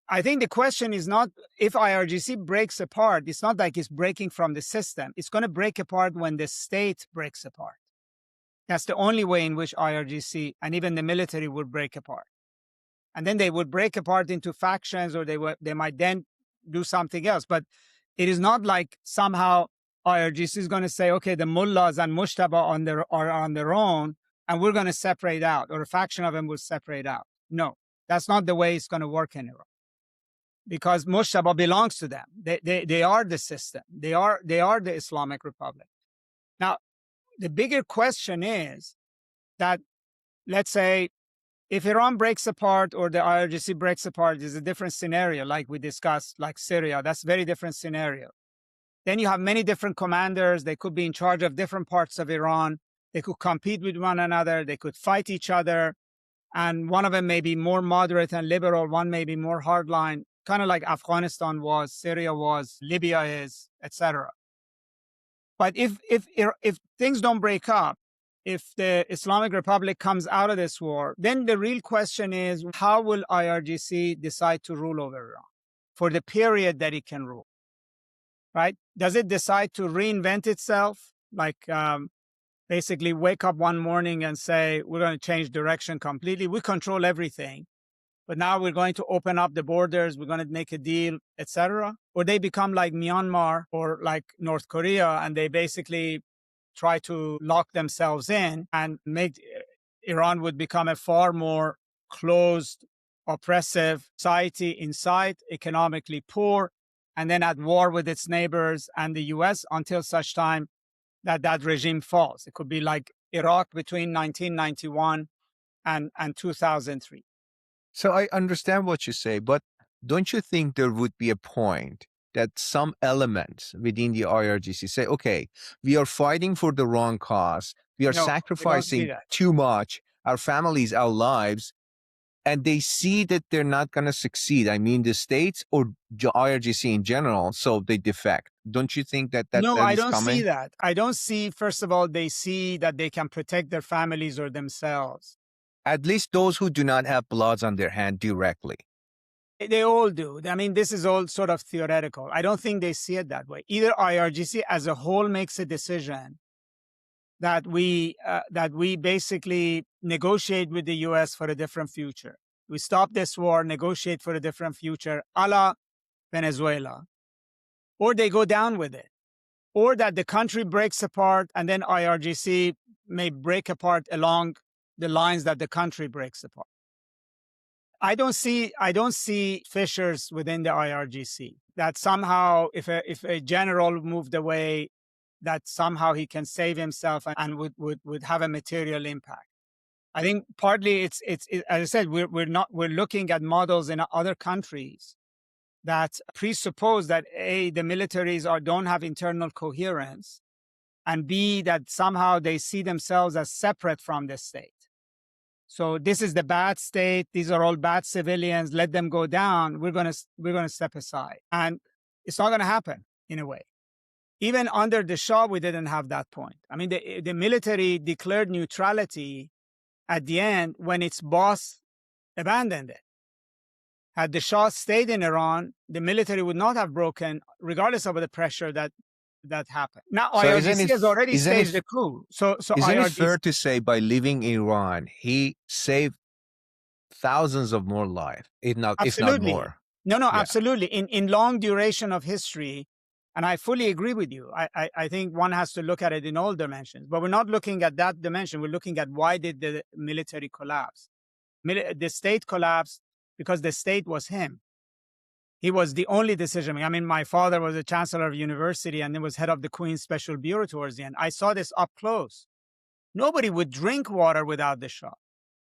I think the question is not if IRGC breaks apart, it's not like it's breaking from the system. It's going to break apart when the state breaks apart. That's the only way in which IRGC and even the military would break apart. And then they would break apart into factions, or they might then do something else. But it is not like somehow IRGC is going to say, okay, the mullahs and Mushtaba are on their own, and we're going to separate out, or a faction of them will separate out. No, that's not the way it's going to work in Iran. Because Mushtaba belongs to them. They are the system. They are the Islamic Republic. Now, the bigger question is that, let's say, if Iran breaks apart or the IRGC breaks apart, is a different scenario, like we discussed, like Syria. That's a very different scenario. Then you have many different commanders. They could be in charge of different parts of Iran. They could compete with one another. They could fight each other. And one of them may be more moderate and liberal. One may be more hardline, kind of like Afghanistan was, Syria was, Libya is, etc. But if things don't break up, if the Islamic Republic comes out of this war, then the real question is, how will IRGC decide to rule over Iran for the period that it can rule, right? Does it decide to reinvent itself, like basically wake up one morning and say, we're going to change direction completely. We control everything, but now we're going to open up the borders. We're going to make a deal, etc. Or they become like Myanmar or like North Korea, and they basically try to lock themselves in and make Iran would become a far more closed, oppressive society inside, economically poor, and then at war with its neighbors and the US until such time that that regime falls. It could be like Iraq between 1991 and 2003. So I understand what you say, but don't you think there would be a point that some elements within the IRGC say, okay, we are fighting for the wrong cause, we are sacrificing too much, our families, our lives, and they see that they're not going to succeed. I mean, the states or IRGC in general, so they defect. Don't you think that No, I don't coming? see that. I don't see, first of all, they see that they can protect their families or themselves. At least those who do not have bloods on their hand directly. They all do. I mean, this is all sort of theoretical. I don't think they see it that way. Either IRGC as a whole makes a decision that we basically negotiate with the US for a different future. We stop this war, negotiate for a different future, a la Venezuela. Or they go down with it. Or that the country breaks apart and then IRGC may break apart along the lines that the country breaks apart. I don't see fissures within the IRGC, that somehow if a general moved away, that somehow he can save himself and would have a material impact. I think partly it's as I said, we're looking at models in other countries that presuppose that A, the militaries don't have internal coherence, and B, that somehow they see themselves as separate from the state. So this is the bad state. These are all bad civilians. Let them go down. We're gonna step aside, and it's not gonna happen in a way. Even under the Shah, we didn't have that point. I mean, the military declared neutrality at the end when its boss abandoned it. Had the Shah stayed in Iran, the military would not have broken, regardless of the pressure that happened. Now, so IRGC has already staged a coup. So isn't it fair to say by leaving Iran, he saved thousands of more lives, if not more? No, yeah. Absolutely. In long duration of history, and I fully agree with you. I think one has to look at it in all dimensions, but we're not looking at that dimension. We're looking at why did the military collapse? The state collapsed because the state was him. He was the only decision maker. I mean, my father was a chancellor of university and then was head of the Queen's Special Bureau towards the end. I saw this up close. Nobody would drink water without the Shah.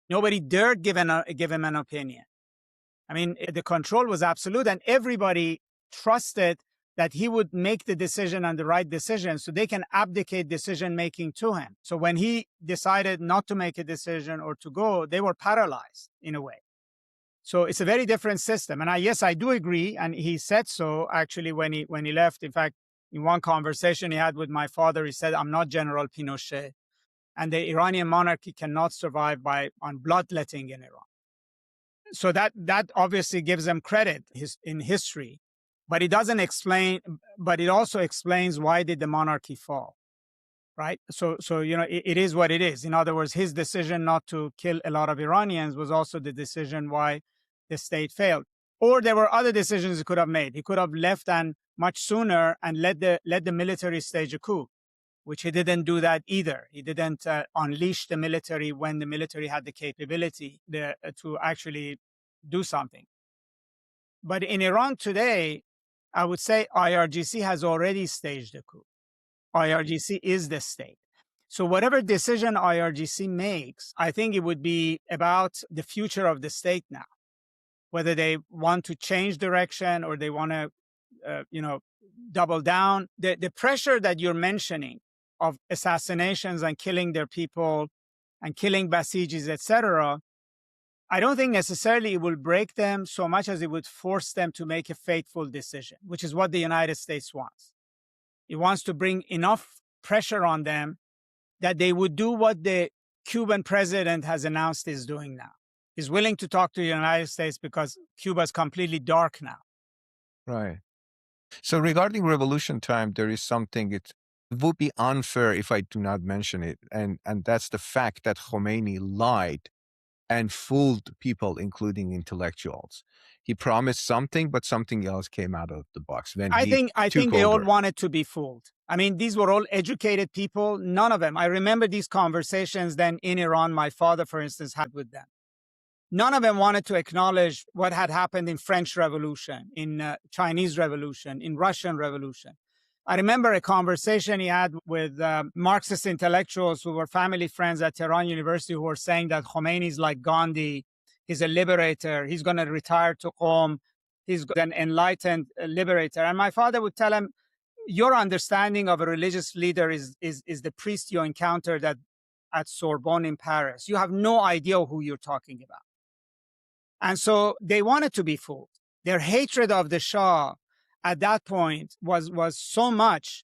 Nobody dared give him an opinion. I mean, the control was absolute, and everybody trusted that he would make the decision and the right decision, so they can abdicate decision-making to him. So when he decided not to make a decision or to go, they were paralyzed in a way. So it's a very different system. And yes, I do agree. And he said so actually when he left. In fact, in one conversation he had with my father, he said, I'm not General Pinochet. And the Iranian monarchy cannot survive on bloodletting in Iran. So that obviously gives them credit in history, but it doesn't explain. But it also explains why did the monarchy fall, right? So it is what it is. In other words, his decision not to kill a lot of Iranians was also the decision why the state failed. Or there were other decisions he could have made. He could have left and much sooner and let the military stage a coup, which he didn't do that either. He didn't unleash the military when the military had the capability to actually do something. But in Iran today, I would say IRGC has already staged a coup. IRGC is the state. So whatever decision IRGC makes, I think it would be about the future of the state now, whether they want to change direction or they want to, double down. The pressure that you're mentioning of assassinations and killing their people and killing Basijis, etc., I don't think necessarily it will break them so much as it would force them to make a fateful decision, which is what the United States wants. It wants to bring enough pressure on them that they would do what the Cuban president has announced is doing now. He's willing to talk to the United States because Cuba is completely dark now. Right. So regarding revolution time, there is something it would be unfair if I do not mention it. And that's the fact that Khomeini lied and fooled people, including intellectuals. He promised something, but something else came out of the box when I think took they all over. wanted to be fooled. I mean, these were all educated people. None of them. I remember these conversations then in Iran, my father, for instance, had with them. None of them wanted to acknowledge what had happened in French Revolution, in Chinese Revolution, in Russian Revolution. I remember a conversation he had with Marxist intellectuals who were family friends at Tehran University who were saying that Khomeini is like Gandhi. He's a liberator. He's going to retire to Qom. He's an enlightened liberator. And my father would tell him, your understanding of a religious leader is the priest you encountered at Sorbonne in Paris. You have no idea who you're talking about. And so they wanted to be fooled. Their hatred of the Shah at that point was so much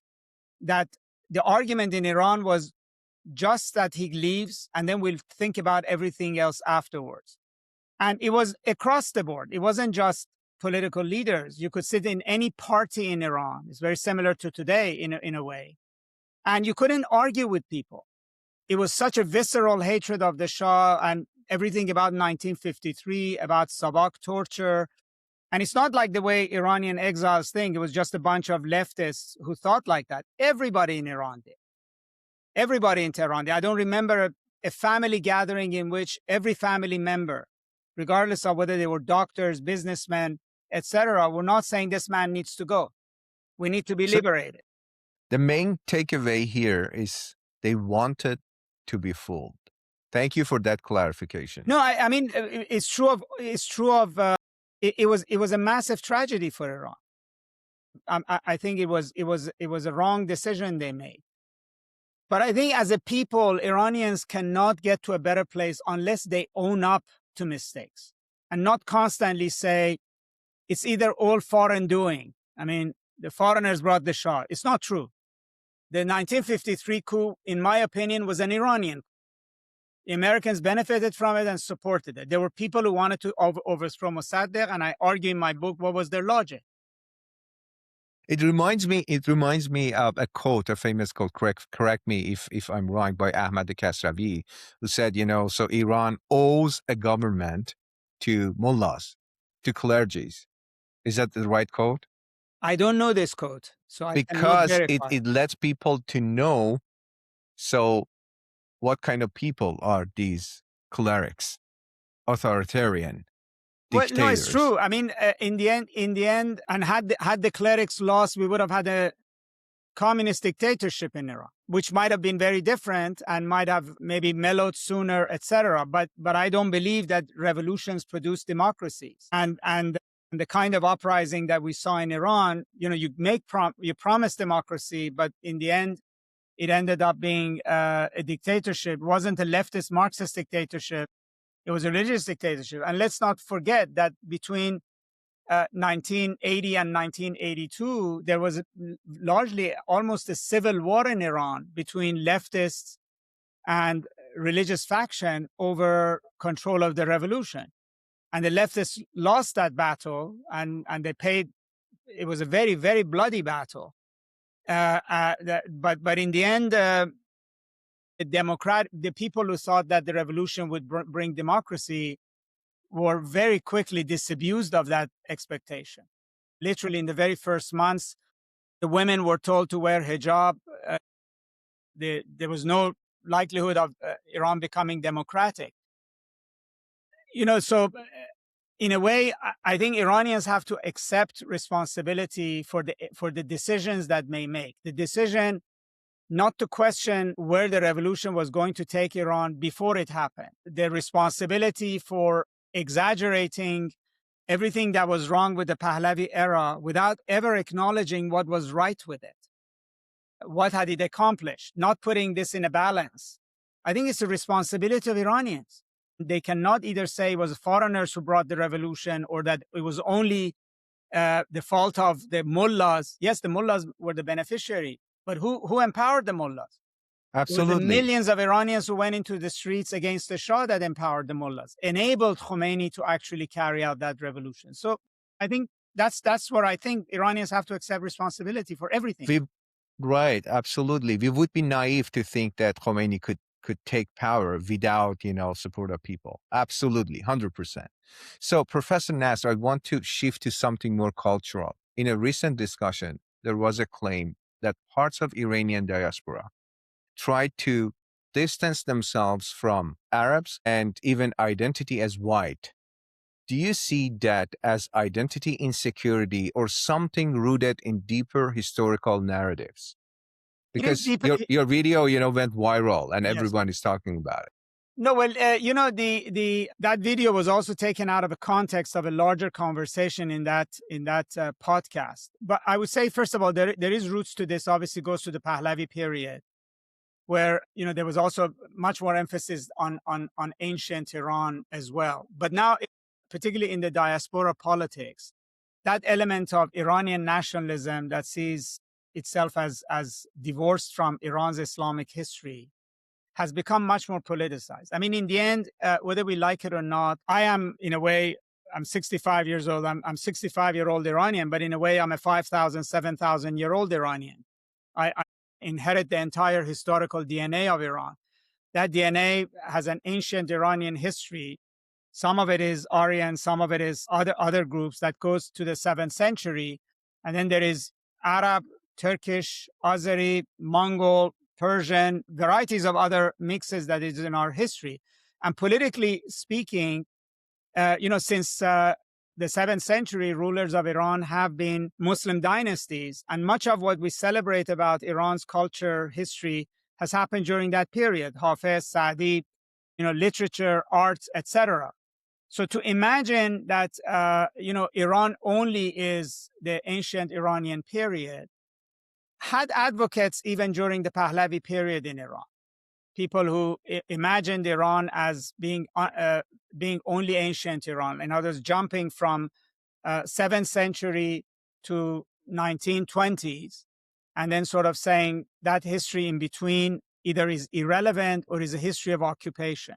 that the argument in Iran was just that he leaves and then we'll think about everything else afterwards. And it was across the board. It wasn't just political leaders. You could sit in any party in Iran. It's very similar to today in a way. And you couldn't argue with people. It was such a visceral hatred of the Shah and everything about 1953, about Sabak torture. And it's not like the way Iranian exiles think. It was just a bunch of leftists who thought like that. Everybody in Iran did. Everybody in Tehran did. I don't remember a family gathering in which every family member, regardless of whether they were doctors, businessmen, etc., were not saying this man needs to go. We need to be liberated. The main takeaway here is they wanted to be fooled. Thank you for that clarification. No, I mean it's true of it was a massive tragedy for Iran. I think it was a wrong decision they made. But I think as a people, Iranians cannot get to a better place unless they own up to mistakes and not constantly say it's either all foreign doing. I mean, the foreigners brought the Shah. It's not true. The 1953 coup, in my opinion, was an Iranian coup. The Americans benefited from it and supported it. There were people who wanted to overthrow Mossadegh, and I argue in my book what was their logic. It reminds me of a quote, a famous quote, correct me if I'm wrong, by Ahmad Kasravi, who said, so Iran owes a government to mullahs, to clergies. Is that the right quote? I don't know this quote, so I because it lets people to know, so what kind of people are these clerics, authoritarian dictators? Well, no, it's true. I mean, in the end, and had the clerics lost, we would have had a communist dictatorship in Iran, which might have been very different and might have maybe mellowed sooner, etc. But I don't believe that revolutions produce democracies. And the kind of uprising that we saw in Iran, you promise democracy, but in the end, it ended up being a dictatorship. It wasn't a leftist Marxist dictatorship. It was a religious dictatorship. And let's not forget that between 1980 and 1982, there was largely almost a civil war in Iran between leftists and religious faction over control of the revolution. And the leftists lost that battle, and they paid. It was a very, very bloody battle. But in the end, the people who thought that the revolution would bring democracy were very quickly disabused of that expectation. Literally, in the very first months, the women were told to wear hijab. There was no likelihood of Iran becoming democratic. So in a way, I think Iranians have to accept responsibility for the decisions that they make. The decision not to question where the revolution was going to take Iran before it happened. The responsibility for exaggerating everything that was wrong with the Pahlavi era without ever acknowledging what was right with it. What had it accomplished? Not putting this in a balance. I think it's a responsibility of Iranians. They cannot either say it was foreigners who brought the revolution or that it was only the fault of the mullahs. Yes, the mullahs were the beneficiary, but who empowered the mullahs? Absolutely. It was the millions of Iranians who went into the streets against the Shah that empowered the mullahs, enabled Khomeini to actually carry out that revolution. So I think that's where I think Iranians have to accept responsibility for everything. Right, absolutely. We would be naive to think that Khomeini could take power without, support of people. Absolutely, 100%. So, Professor Nasr, I want to shift to something more cultural. In a recent discussion, there was a claim that parts of Iranian diaspora tried to distance themselves from Arabs and even identity as white. Do you see that as identity insecurity or something rooted in deeper historical narratives? Because your video, went viral and everyone is talking about it. No, well, that video was also taken out of a context of a larger conversation in that podcast. But I would say, first of all, there is roots to this. Obviously, goes to the Pahlavi period, where there was also much more emphasis on ancient Iran as well. But now, particularly in the diaspora politics, that element of Iranian nationalism that sees itself as divorced from Iran's Islamic history has become much more politicized. I mean, in the end, whether we like it or not, I am, in a way, I'm 65 years old. I'm 65-year-old Iranian, but in a way, I'm a 5,000, 7,000-year-old Iranian. I inherit the entire historical DNA of Iran. That DNA has an ancient Iranian history. Some of it is Aryan, some of it is other groups that goes to the 7th century. And then there is Arab, Turkish, Azeri, Mongol, Persian, varieties of other mixes that is in our history. And politically speaking, since the 7th century, rulers of Iran have been Muslim dynasties. And much of what we celebrate about Iran's culture, history, has happened during that period. Hafiz, Sa'di, literature, arts, etc. So to imagine that, Iran only is the ancient Iranian period had advocates even during the Pahlavi period in Iran. People who imagined Iran as being only ancient Iran, in other words, jumping from 7th century to 1920s, and then sort of saying that history in between either is irrelevant or is a history of occupation,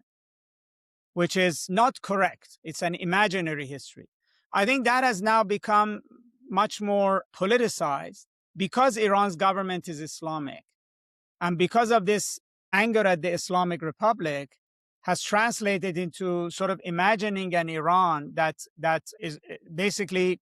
which is not correct. It's an imaginary history. I think that has now become much more politicized because Iran's government is Islamic. And because of this anger at the Islamic Republic has translated into sort of imagining an Iran that is basically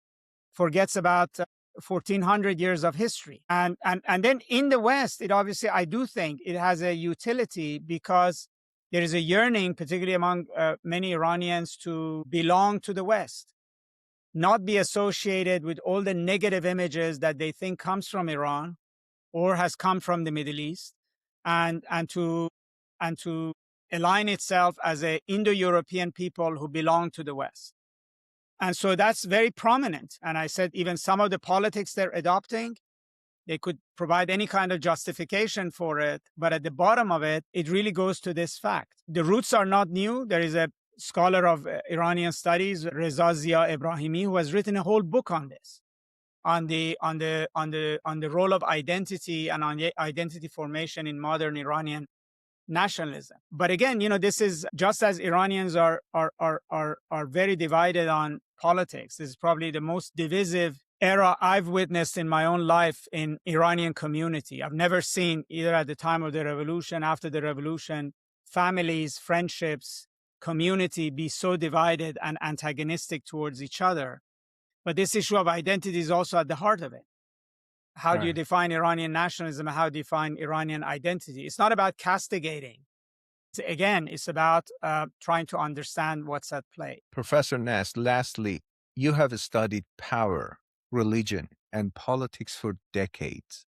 forgets about 1,400 years of history. And then in the West, it obviously, I do think it has a utility because there is a yearning, particularly among many Iranians, to belong to the West, not be associated with all the negative images that they think comes from Iran or has come from the Middle East, and to align itself as an Indo-European people who belong to the West. And so that's very prominent. And I said even some of the politics they're adopting, they could provide any kind of justification for it, but at the bottom of it, it really goes to this fact. The roots are not new. There is a scholar of Iranian studies, Reza Zia Ebrahimi, who has written a whole book on this, on the role of identity and on identity formation in modern Iranian nationalism. But again, this is just as Iranians are very divided on politics. This is probably the most divisive era I've witnessed in my own life in Iranian community. I've never seen, either at the time of the revolution, after the revolution, families, friendships, community be so divided and antagonistic towards each other. But this issue of identity is also at the heart of it. How do you define Iranian nationalism? How do you define Iranian identity? It's not about castigating. It's about trying to understand what's at play. Professor Nasr, lastly, you have studied power, religion, and politics for decades.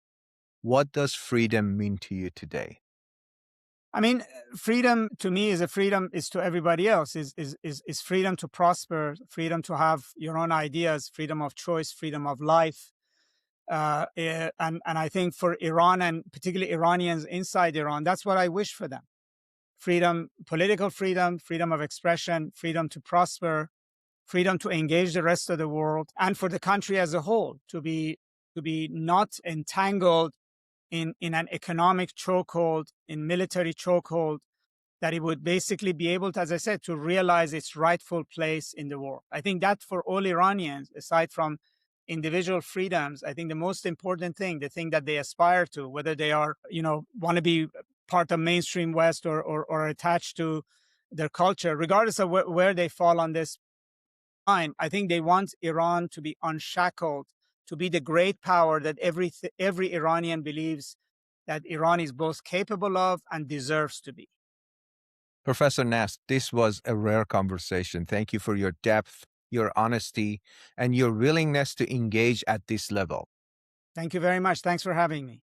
What does freedom mean to you today? I mean, freedom to me is to everybody else, is freedom to prosper, freedom to have your own ideas, freedom of choice, freedom of life. And I think for Iran, and particularly Iranians inside Iran, that's what I wish for them. Freedom, political freedom, freedom of expression, freedom to prosper, freedom to engage the rest of the world, and for the country as a whole to be not entangled in an economic chokehold, in military chokehold, that it would basically be able to, as I said, to realize its rightful place in the world. I think that for all Iranians, aside from individual freedoms, I think the most important thing, the thing that they aspire to, whether they are, want to be part of mainstream West or attached to their culture, regardless of where they fall on this line, I think they want Iran to be unshackled, to be the great power that every Iranian believes that Iran is both capable of and deserves to be. Professor Nasr, this was a rare conversation. Thank you for your depth, your honesty, and your willingness to engage at this level. Thank you very much. Thanks for having me.